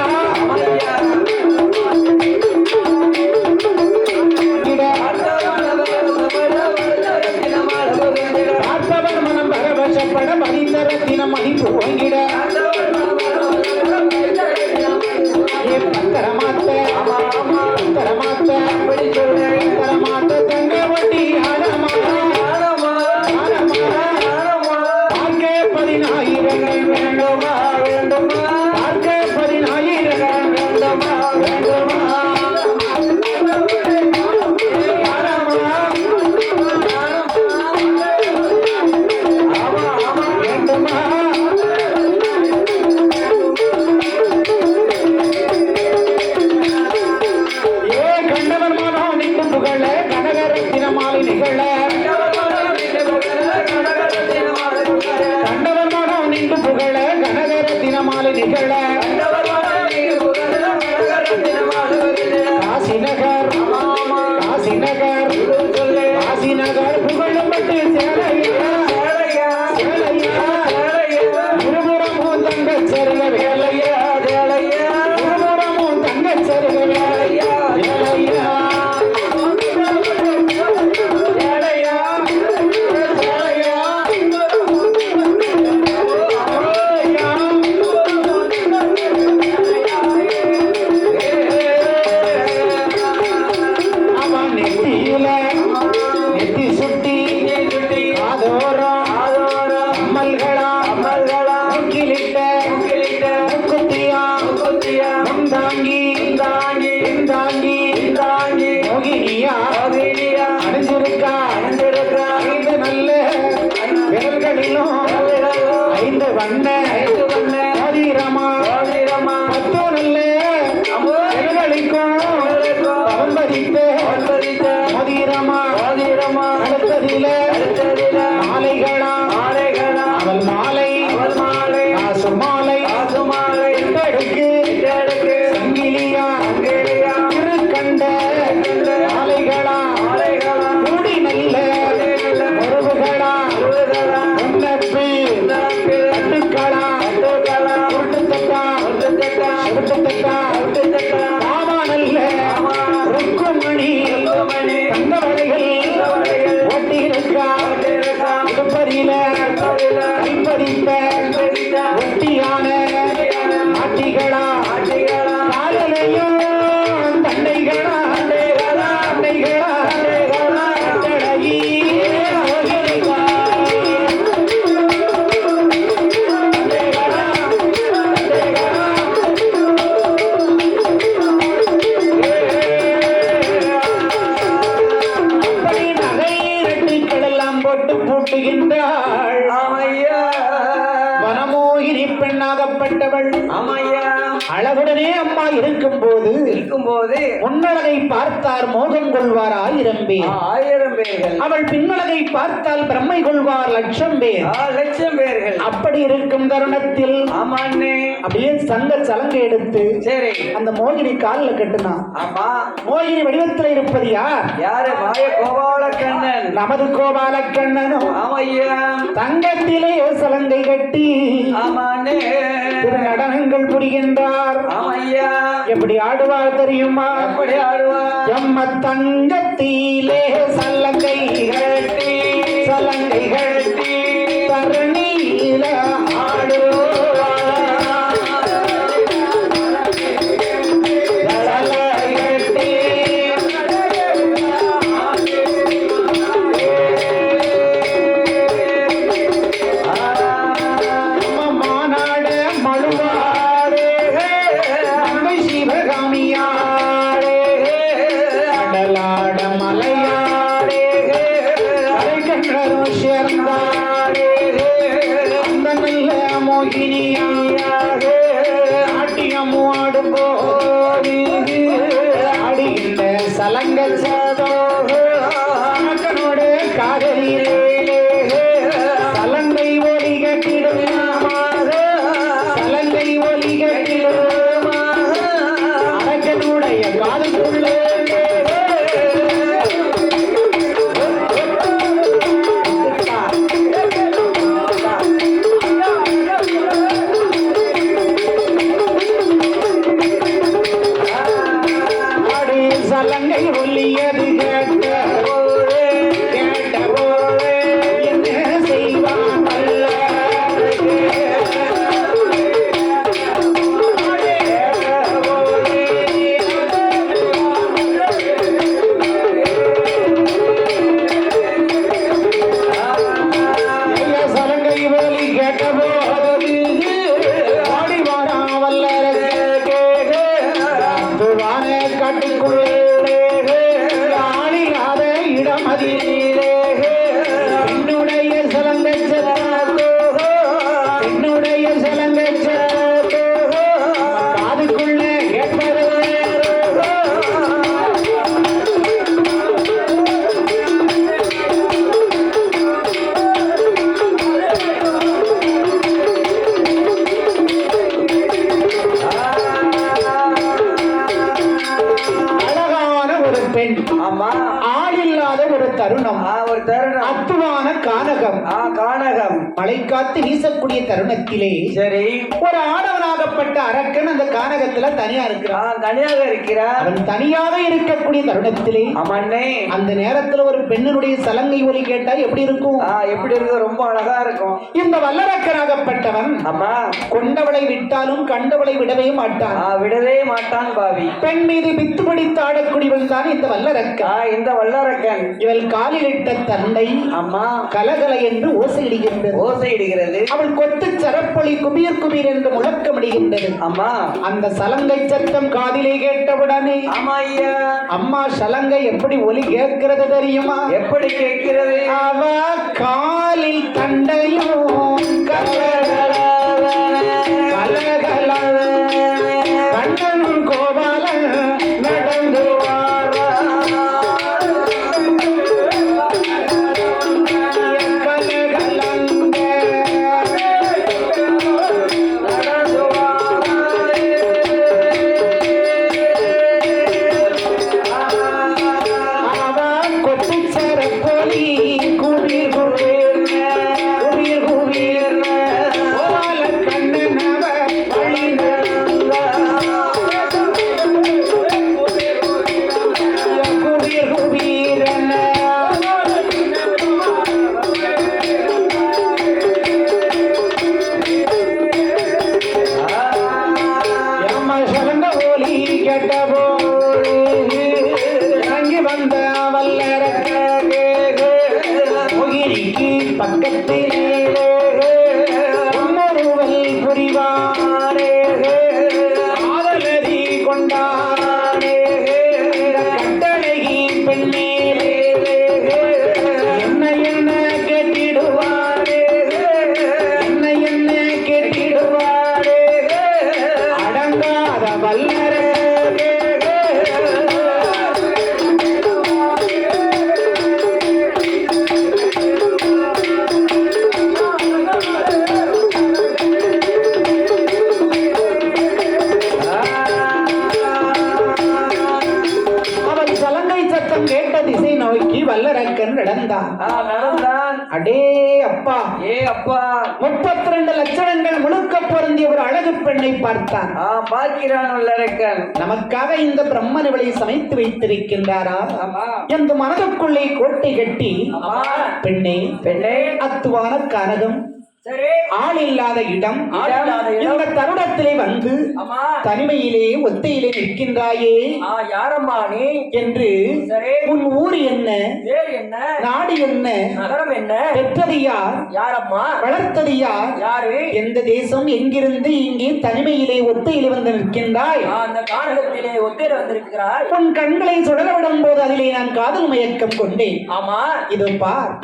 பார்த்தவர் மனம் பரவசப்பட மதித்தர தினம் மதிப்பு வாங்கிட பத்தரமாத்த பத்தரமாத்த பத்தரமாத்த தங்க வட்டி பார்க்க 10000 வேண்டுமா வேண்டுமா பார்க்க 10000 வேண்டுமா வேண்டுமா காசிநகர் காசிநகர் காசிநகர் புகழப்பட்டு சேலையா இருபுறமும் தங்க சருக வேலையா வேலையா இருபுறமும் தங்க சருக வேலையா வேலையா மோகினி பெண்ணாகப்பட்டவள். ஆமையா அழகுடனே அம்மா இருக்கும் போது முன்னழகை பார்த்தார் மோகம் கொள்வார் 1000 பேர். 1000 பேர்கள். அவள் பின்னழகை பார்த்தால் பிரம்மை கொள்வார் 1,00,000 பேர். 1,00,000 பேர்கள். அப்படி இருக்கும் தருணத்தில் ஆமாண்ணே அப்படியே சலங்கை எடுத்து சரி அந்த மோகினி கால்ல கட்டுனா. ஆமா மோகினி வடிவத்தில் இருப்பது யார்? யாரு? மாய கோபாலக்கண்ணன். நமது கோபாலக்கண்ணனும் ஆமையா தங்கத்திலே சலங்கை கட்டி ஆமாண்ணே நடனங்கள் புரிகின்றார். ஆமையா எப்படி ஆடுவார் தெரியுமா? எப்படி ஆடுவார்? எம்ம தங்கத்திலே சலங்கை கட்டி தரணியில ஆடுவார். அத்துவான கானகம். கானகம் மழை காத்து வீசக்கூடிய தருணத்திலே சரி ஒரு ஆடவனாகப்பட்ட அரக்கன் அந்த கானகத்துல தனியா இருக்கிறான். தனியாக இருக்கிறான். அவன் தனியாக இருக்கக்கூடிய தருணத்திலே ஆமாண்ணே அந்த நேரத்துல ஒரு பெண்ணுடைய சலங்கை ஒலி கேட்டா எப்படி இருக்கும்? எப்படி இருக்கும்? ரொம்ப அழகா இருக்கும். இந்த வல்லரக்கனாகப்பட்டவன் ஆமா கொண்டவளை விட்டாலும் கண்டவளை விடவே மாட்டான். விடவே மாட்டான் பாவி. பெண் மீது பித்து பிடித்து ஆடக்கூடியவன் தான் இந்த வல்லரக்கன். இந்த வல்லரக்கன் இவள் காலில் இட்ட தண்டை அம்மா கலகல என்று ஓசையிடுகிறது. அவள் கொத்து சரப்பொலி குபீர் குபீர் என்று முழக்கமிடுகின்றது. அம்மா அந்த சலங்கை சத்தம் காதிலே கேட்டவுடனே அம்மா சலங்கை எப்படி ஒலி கேட்கிறது தெரியுமா? எப்படி கேட்கிறது? அவ காலில் தண்டையும் கலகல கண்ணனும் கோபாலன் நடந்து கேட்டிடுவாரே என்ன கேட்டிடுவாரே நடந்தான். நடந்தான். அடே அப்பா, ஏ அப்பா, 32 லட்சணங்கள் முழுக்க பொருந்திய ஒரு அழகு பெண்ணை பார்த்தான். பார்க்கிறான் வல்லரக்கன். நமக்காக இந்த பிரம்மன் இவளை சமைத்து வைத்திருக்கின்றாரா என்று மனதுக்குள்ளே கோட்டை கட்டி, பெண்ணே பெண்ணே, அத்துவான கனகம், சரி, ஆள் இல்லாத இடம், இந்த தருணத்திலே வந்து தனிமையிலே ஒத்தையிலே நிற்கின்றாயே, யாரம்மா நீ என்று சரி, உன் ஊர் என்ன, பேர் என்ன, நாடு என்ன, நகரம் என்ன, பெற்றது யார், யாரம்மா, வளர்த்தது யார், யாரு, எந்த தேசம், எங்கிருந்து இங்கே தனிமையிலே ஒத்தையிலே வந்து நிற்கின்றாய், அந்த கானகத்திலே ஒத்தையில வந்திருக்கிறாய், உன் கண்களை சுடர விடும் போது அதிலே நான் காதல் மயக்கம் கொண்டேன். ஆமா, இது பார்,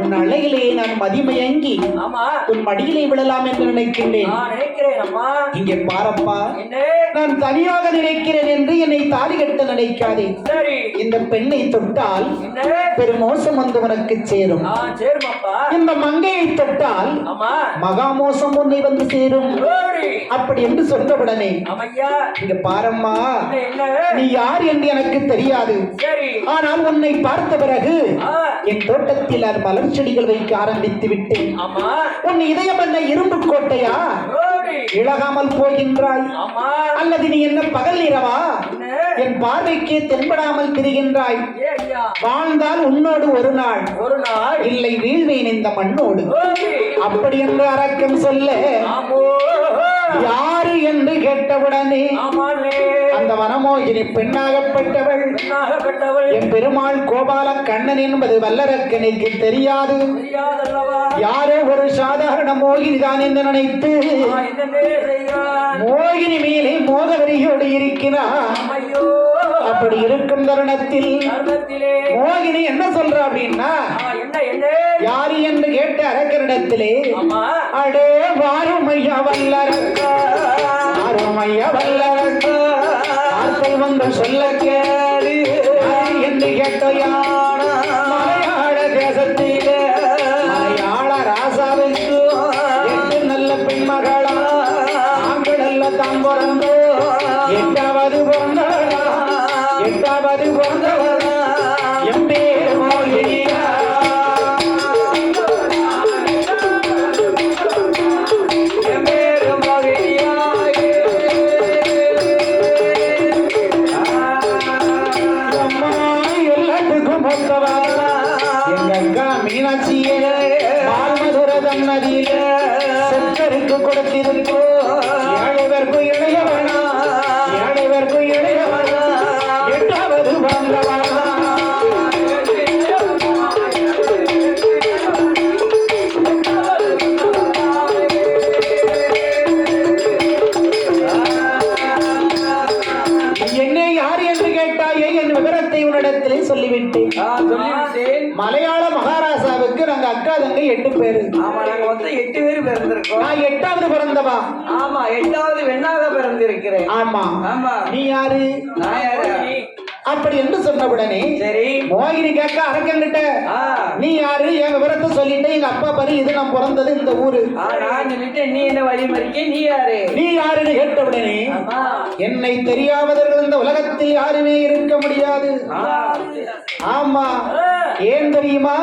உன் அழகிலே நான் மதிமயங்கி ஆமா, உன் மடியிலே விழலாம் என்று நினைக்கின்றேன். நினைக்கிறேன் அம்மா. இங்கே பாரப்பா, என்ன, நான் தனியாக நினைக்கிறேன் என்று என்னை தாலி கட்ட நினைக்காதே. சரி, இந்த பெண்ணை தொட்டால் என்ன, பெருமோசம் வந்து உனக்கு சேரும். சேருமாப்பா. இந்த மங்கையை தொட்டால் ஆமா, மகாமோசம் உன்னை வந்து சேரும். சரி, அப்படி என்று சொன்னவுடனே, அம்மையா, இங்க பாரம்மா, என்ன, நீ யார் என்று எனக்கு தெரியாது. சரி, ஆனால் உன்னை பார்த்த பிறகு என் தோட்டத்தில் நான் மலர் செடிகள் வைக்க ஆரம்பித்து விட்டேன். ஆமா, உன் இதயம் என்ன இரும்பு கோட்டையா? சரி, இழகாமல் போகின்றாய், ஆமா, அல்லது நீ என்ன பகல் இரவா? என்ன, என் பார்வைக்கே தென்படாமல் திரிகின்றாய். ஏ ஐயா, வாழ்ந்தால் உன்னோடு ஒரு நாள், ஒரு நாள், இல்லை வீழ்வேன் இந்த மண்ணோடு. சரி, அப்படி என்று அரக்கம் சொல்ல, ஆமோ, யாரு என்று கேட்டவுடனே ஆமாலே, அந்த வனமோகினி பெண்ணாகப்பட்டவள், பெண்ணாகப்பட்டவள், என் பெருமாள் கோபால கண்ணன் என்பது வல்லரக்கனுக்கு தெரியாது. தெரியாதல்லவா, யாரோ ஒரு சாதாரண மோகினி தான் என்று நினைத்து என்னமே செய்கிறான், மோகினி மேலே மோகவரியோடு இருக்கிறார். ஐயோ, அப்படி இருக்கும் தருணத்தில் கர்மத்திலே, மோகினி என்ன சொல்ற அப்படின்னா, என்ன, என்ன, யாரு என்று கேட்ட அரக்கரிடத்திலே, ஆமா, அடே வாருமையா வல்லரக்கா, வாருமையா வல்லரக்கா, வார்த்தை வந்து சொல்ல கேடு, யாரு என்று கேட்டையான மலையாள தேசத்திலே மலையாள ராசாவுக்கு 8 நல்ல பெண்மகளா, நாங்கள் எல்லாம் தான் பிறந்தோ 8வது பிறந்தவளா, 8வது பிறந்தவளா, என் பேர் மோகினியா. அம்மா எல்லாத்துக்கும் மொத்தவாளா, எங்க அக்கா மீனாட்சியே பால்மதுரதம் நதியில செத்தருக்கு கொடுத்திருக்கோ, 7 பேருக்கும் இளையவனா, 7 பேருக்கும் இளையவனா, 8வது பிறந்தவனா. என்னை யார் என்று கேட்டாயே, என் விவரத்தை உன்னிடத்திலே சொல்லிவிட்டேன். மலையாள மகாராசாவுக்கு நாங்க அக்கா தங்கை 8 பேரு. ஆமா, நாங்க மொத்தம் 8 பேர் பிறந்திருக்கோம். நான் 8வது பிறந்தவா. ஆமா, 8வது பெண்ணாக பிறந்திருக்கிறேன். ஆமா, ஆமா, நீ யாரு? நான் யாரு? அப்படி என்று சொன்னவுடனே சரி, மோகினி கேட்க அரக்கங்கிட்ட, நீ யாரு, என் விவரத்தை சொல்லிட்டு, எங்க அப்பா பாரு, இது நான் பிறந்தது இந்த ஊரு. நான் சொல்லிட்டு நீ என்ன வழி மறிக்க, நீ யாரு? நீ யாருன்னு கேட்டவுடனே, என்னை தெரியாதவர்கள் இந்த உலகத்தில் யாருமே இருக்க முடியாது. ஆமா, ஏன் தெரியுமா?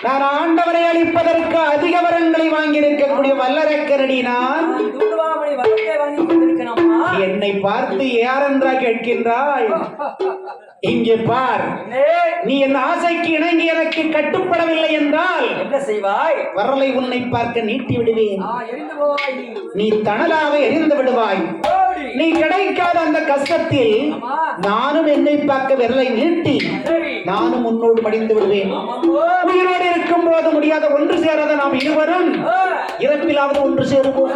நான் ஆண்டவரை அழிப்பதற்கு அதிக வரங்களை வாங்கி இருக்கக்கூடிய வல்லரக்கரடி நான். என்னை பார்த்து யாரென்றா கேட்கின்றாய்? இங்கே பார், நீ என் ஆசைக்கு இணங்கி எனக்கு கட்டுப்படவில்லை என்றால் என்ன செய்வாய்? வரலை உன்னை பார்க்க நீட்டி விடுவேன். நீ தணலாக எரிந்து விடுவாய். நீ கிடைக்காத அந்த கஷ்டத்தில் நானும் என்னை பார்க்க விரலை நீட்டி நானும் உன்னோடு மடிந்து விடுவேன். உயிரோடு இருக்கும் போது முடியாத ஒன்று சேராத நாம் இருவரும் இறப்பிலாவது ஒன்று சேருவோம்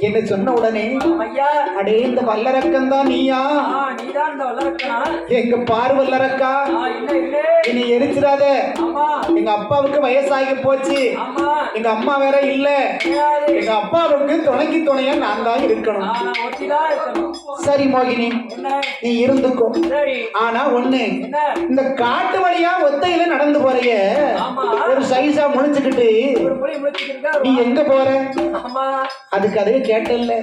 என்று சொன்ன உடனே, அடே இந்த வல்லரக்கன் தான் நீயா? எங்க பாரு வல்லரக்கா, என்னை எரிச்சிடாத. எங்க அப்பாவுக்கு வயசாகி போச்சு, எங்க அம்மா வேற இல்ல, எங்க அப்பாவுக்கு துணைக்கு துணையா நான் தான் இருக்கணும். சரி மோகினி, நீ இருந்துக்கோ. ஆனா ஒண்ணு, இந்த காட்டு வழியா ஒத்தையில நடந்து போறிய, ஒரு சைஸா முடிச்சுக்கிட்டு நீ எங்க போற? அதுக்கு அதே கேட்டல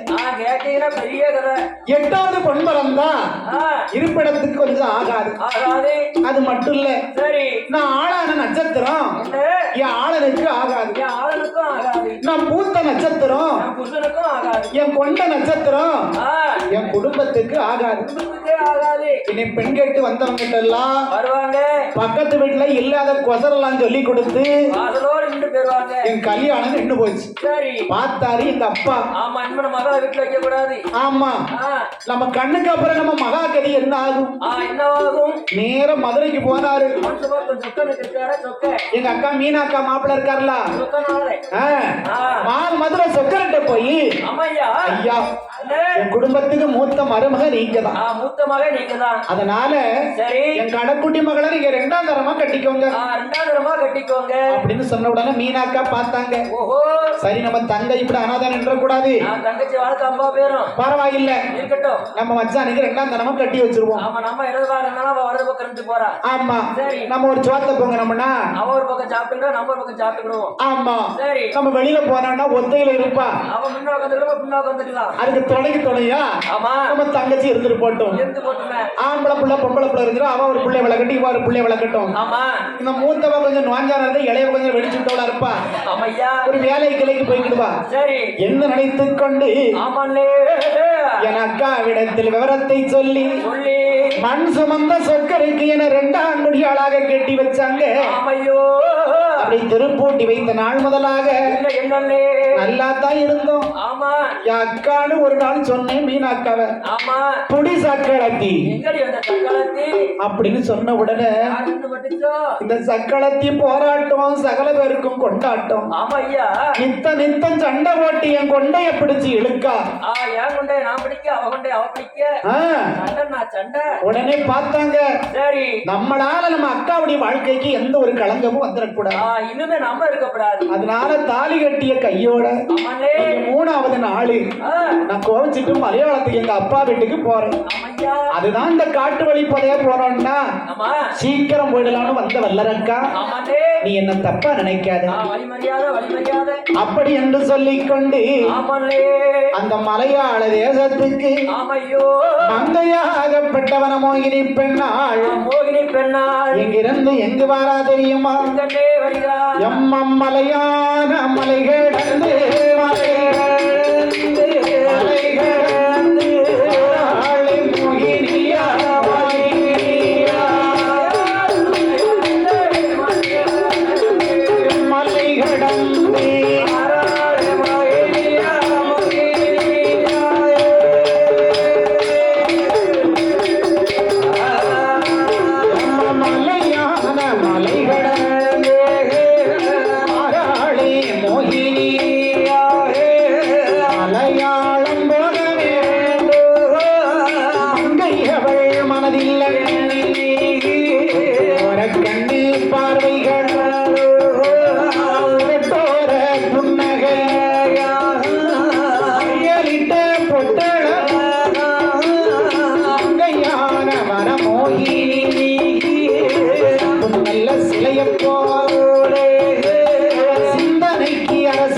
கேட்டீங்கன்னா பெரிய கதை. 8வது பொன் பிறந்தா இருப்பிடத்துக்கு கொஞ்சம் ஆகாது. ஆகாது. அது மட்டும் இல்ல, சரி நான் ஆளான நட்சத்திரம் என் ஆளனுக்கு ஆகாது. என் ஆளுக்கும் ஆகாது. நான் பூத்த நட்சத்திரம் என் புருஷனுக்கும் ஆகாது. என் கொண்ட நட்சத்திரம் என் குடும்பத்துக்கு ஆகாது. குடும்பத்துக்கே ஆகாது. இனி பெண் கேட்டு வந்தவங்க எல்லாம் வருவாங்க. பக்கத்து வீட்டுல இல்லாத கொசரெல்லாம் சொல்லி கொடுத்து வாசலோடு நின்று போயிருவாங்க. என் கல்யாணம் நின்று போச்சு. சரி பார்த்தாரு எங்க அப்பா. ஆமா, இன்னும் நம்ம மகா வீட்டுல வைக்க கூடாது. ஆமா, நம்ம கண்ணுக்கு அப்புறம் நம்ம மகாகதி என்ன ஆகும்? என்னவாகும்? நேரம் மதுரைக்கு போனாரு. சொக்க எங்க அக்கா மீனா அக்கா மாப்பிள்ள இருக்காருல, சொக்கனாலே மதுரை சொக்கரட்ட போய் அம்மையா ஐயா என் குடும்பத்துக்கு மூத்த மருமக நீங்க தான். மூத்த மக நீங்க தான். அதனால சரி என் கடைக்குட்டி மகளை நீங்க 2ஆம் தரமா கட்டிக்கோங்க. 2ஆம் தரமா கட்டிக்கோங்க அப்படின்னு சொன்ன உடனே மீனாக்கா பார்த்தாங்க. ஓஹோ, சரி நம்ம தங்கை இப்படி அனாதான் நின்ற கூடாது. தங்கச்சி வாழ்க்கை அம்பா பேரும் பரவாயில்ல, இருக்கட்டும். நம்ம மச்சானுக்கு 2ஆம் தரமா கட்டி வச்சிருவோம். ஆமா, நம்ம இடது பாருனாலும் அவ வலது பக்கம் இருந்து போறா. ஆமா, சரி நம்ம ஒரு சோத்த போங்க நம்மனா அவ ஒரு பக்கம் சாப்பிட்டுக்கிறோம், நம்ம ஒரு பக்கம் சாப்பிட்டுக்கிறோம். ஆமா, சரி நம்ம வெளியில போனோம்னா ஒத்தையில இருப்பா. அவ முன்னாடி வந்துக்கலாம், பின்னாடி வந்துக்கலாம். அதுக்கு துணையா ஆமா, நம்ம தங்கச்சி இருந்துட்டு போட்டோம். இருந்து போட்டுமே ஆம்பளை புள்ள பொம்பளை புள்ள இருக்கிறோம். அவ ஒரு பிள்ளை விளக்கட்டும், இவ ஒரு பிள்ளை விளக்கட்டும். ஆமா, இந்த மூத்தவ கொஞ்சம் நோஞ்சான இருந்தா இளையவ கொஞ்சம் வெடிச்சுட்டோட இருப்பா. ஆமையா, ஒரு வேலை கிளைக்கு போய்க்கிடுவா. சரி என்ன நினைத்துக் கொண்டு ஆமாண்ணே என் அக்காவிடத்தில் விவரத்தை சொல்லி மண் சுமந்த சொக்கருக்கு என 2ஆம் குடியாளாக கட்டி வச்சாங்க. ஆமையோ, அப்படி திருப்பூட்டி வைத்த நாள் முதலாக என்னண்ணே நல்லா தான் இருந்தோம். ஆமா, என் அக்கான்னு ஒரு நாள் சொன்னேன் மீனாக்காவ. ஆமா, புடி சக்களத்தி எங்கடி அந்த சக்களத்தி அப்படின்னு சொன்ன உடனே இந்த சக்களத்தி போராட்டம் சகல பேருக்கும் கொண்டாட்டம். ஆமா ஐயா, நித்தம் சண்டை போட்டு என் கொண்டைய பிடிச்சு இழுக்கா. என் கொண்டைய நான் பிடிக்க, அவ கொண்டைய அவ பிடிக்க, சண்டை. உடனே பார்த்தாங்க, சரி நம்மளால நம்ம அக்காவுடைய வாழ்க்கைக்கு எந்த ஒரு களங்கமும் வந்துடக்கூடாது. இன்னுமே நம்ம இருக்கக்கூடாது. அதனால தாலி கட்டிய கையோட 3ஆவது நாள் நான் கோவிச்சிட்டு மலையாளத்துக்கு எங்க அப்பா வீட்டுக்கு போறேன். அதுதான் இந்த காட்டு வழி போதைய போறோம்னா சீக்கிரம் போயிடலாம்னு வந்த வல்லரக்கா, நீ என்ன தப்பா நினைக்காத அப்படி என்று சொல்லிக்கொண்டு அந்த மலையாள தேசத்துக்கு மங்கையாகப்பட்டவன மோகினி பெண்ணாள் இங்கிருந்து எங்கு வாரா தெரியுமா? எம்மம் மலையான மலைகிடந்து சிந்தனைக்கு அரச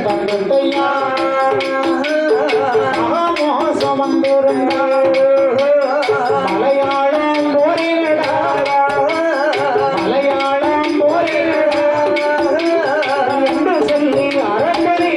தந்தையா மகாமோசம் வந்திருந்தாள் மலையாளம் போரினடா மலையாளம் போரினடா என்று சொல்லி அரண்மனை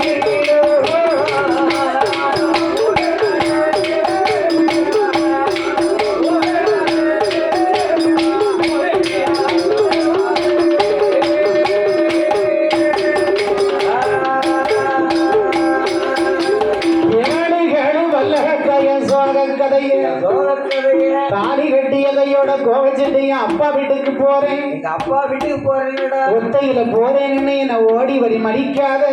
தாலி கட்டியதையோட கோவச்சிட்டையும் அப்பா வீட்டுக்கு போறேன் எங்க அப்பா வீட்டுக்கு போறேன்டா ஒத்தையில போறேன்னு என்ன ஓடி வரி மறிக்காத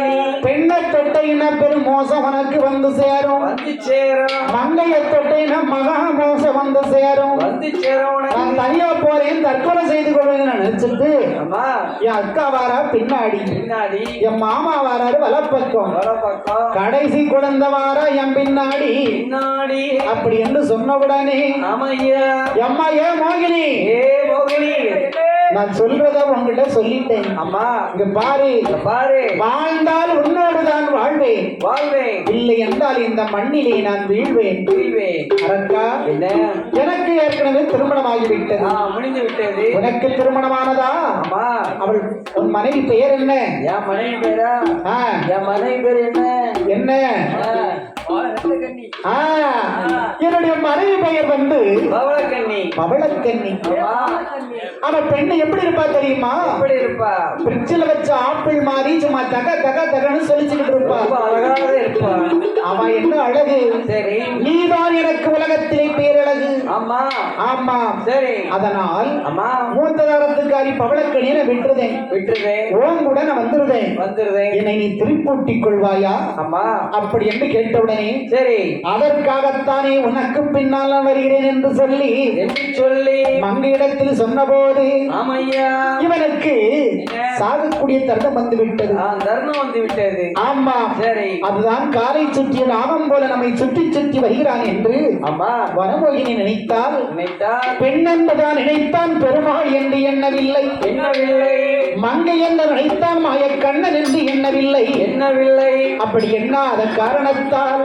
நீ பெண்ணை தொட்டையின பெரும் மோசம் உனக்கு வந்து சேரும் வந்து சேரும் மங்கைய தொட்டையின மகா மோசம் வந்து சேரும் நான் தனியா போறேன் தற்கொலை செய்து கொள்வேன்னு நினைச்சிட்டு அம்மா என் அக்கா வாரா பின்னாடி என் மாமா வாராரு வலப்பக்கம் கடைசி குழந்தை வாரா என் பின்னாடி அப்படி என்று சொன்னவுடனே அம்மா ஏன் மோகினி நான் சொல்றத உங்ககிட்ட சொல்லிட்டேன் அம்மா இங்க பாரு வாழ்ந்தால் உன்னோடுதான் வாழ்வேன் இல்லை என்றால் இந்த மண்ணிலே நான் வீழ்வேன் அரக்கா எனக்கு ஏற்கனவே திருமணம் ஆகிவிட்டது முடிந்து விட்டது உனக்கு திருமணமானதா அவள் உன் மனைவி பெயர் என்ன என் மனைவி பேரா என் மனைவி பேர் என்ன என்ன என்னுடைய மனைவி பெயர் வந்து பவளக்கண்ணி அவன் பெண்ணு எப்படி இருப்பா தெரியுமா எப்படி இருப்பா பிரிட்ஜில் வச்ச ஆப்பிள் மாதிரி சும்மா தக தக தகன்னு சொல்லிச்சுக்கிட்டு இருப்பா அழகாக இருப்பா அவன் என்ன அழகு சரி நீதான் எனக்கு உலகத்திலே பேரழகு ஆமா ஆமா சரி அதனால் அம்மா மூத்த தரத்துக்காரி பவளக்கண்ணியை விட்டுருதேன் ஓம் கூட நான் வந்துருதேன் என்னை நீ திருப்பூட்டிக் கொள்வாயா அம்மா அப்படி என்று கேட்டவுடனே சரி அதற்காகத்தானே உனக்கு பின்னால் நான் வருகிறேன் என்று சொல்லி மங்கையிடத்தில் சொன்னபோது இவனுக்கு சாகக்கூடிய தருணம் வந்து விட்டது ஆமா சரி அதுதான் காலை சுற்றிய நாகம் போல நம்மை சுற்றி சுற்றி வருகிறான் என்று அம்மா வனமோகினி நினைத்தால் பெண் என்பதான் நினைத்தான் பெருமாள் என்று எண்ணவில்லை மங்கை என்று நினைத்தான் மாய கண்ணன் என்று எண்ணவில்லை அப்படி எண்ணாத காரணத்தால்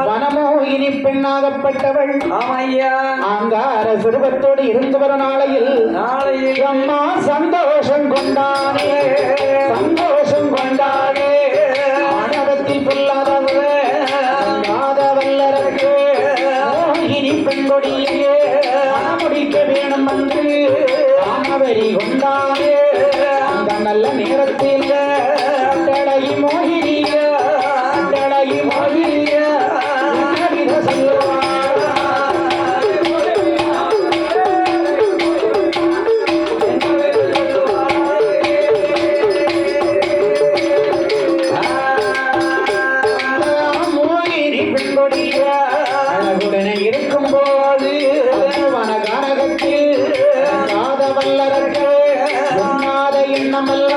வனமோகினி பெண்ணாகப்பட்டவள் ஆங்கார சுரூபத்தோடு இருந்து வர நாளையில் அம்மா சந்தோஷம் கொண்டானே மாணவத்தில் பொல்லாத வல்லரக்கு மோகினி பெண்கொடியே முடிக்க வேணும் என்று காமவெறி கொண்டானே அந்த நல்ல நேரத்தில் அட்டழகி மோகினிய இருக்கும் போது வனகானகத்தில் வல்லரர்கள் எண்ணாத எண்ணமல்ல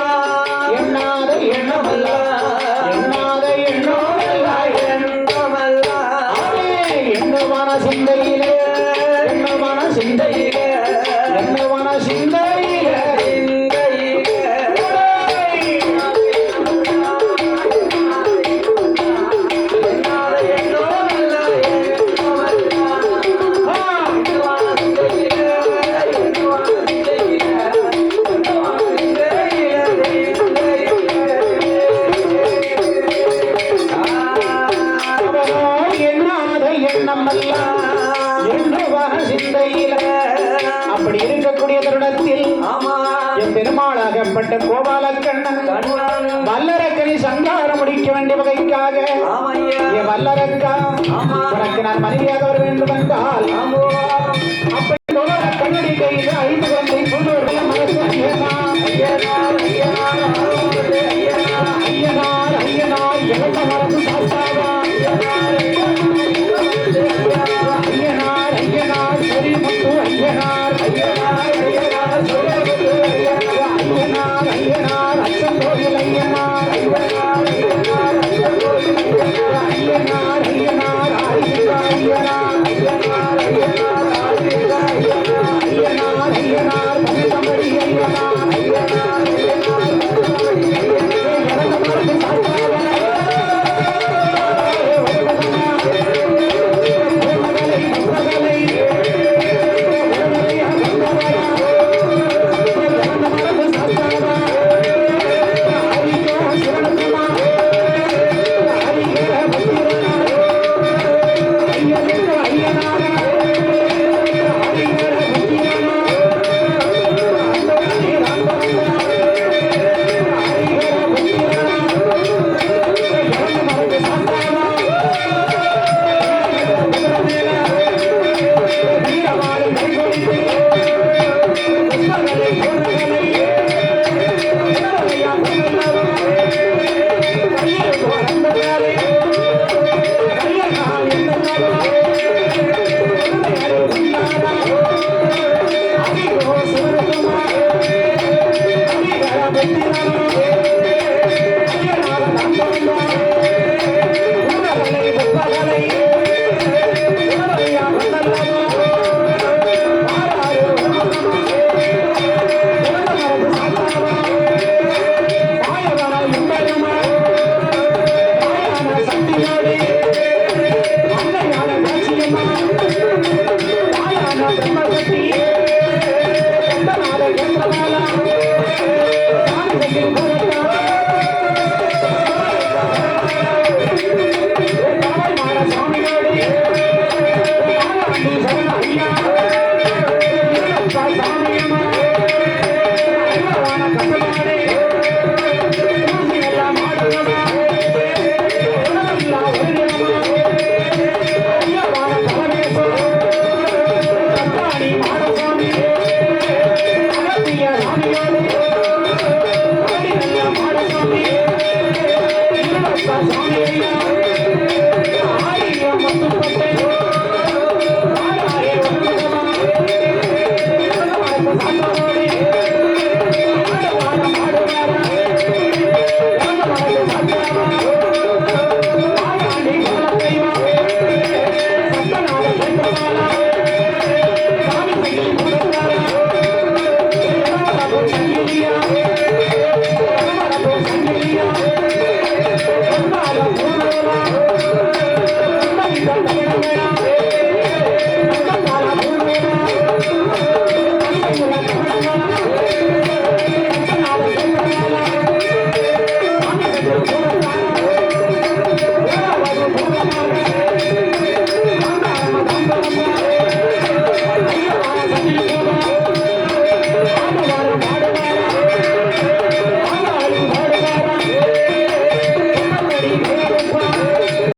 எண்ணுமான சிந்தையிலே அப்படி இருக்கக்கூடிய தருணத்தில் என் பெருமாளாகப்பட்ட கோபாலக்கண்ணன் வல்லரக்கனை சங்காரம் முடிக்க வேண்டிய வகைக்காக என் வல்லரக்கா உனக்கு நான் மனைவியாக வர வேண்டும் என்றால் அப்படி கண்ணடி கையில் 5 குழந்தை புதுவர்கள் மனசு ஐயனார் இழந்த மரபு சாஸ்தாவா ஐயனார் சொரிமுத்து ஐயனார் அச்சம் கோவில் ஐயனார் ஐயனார் சுவாமி ஐயா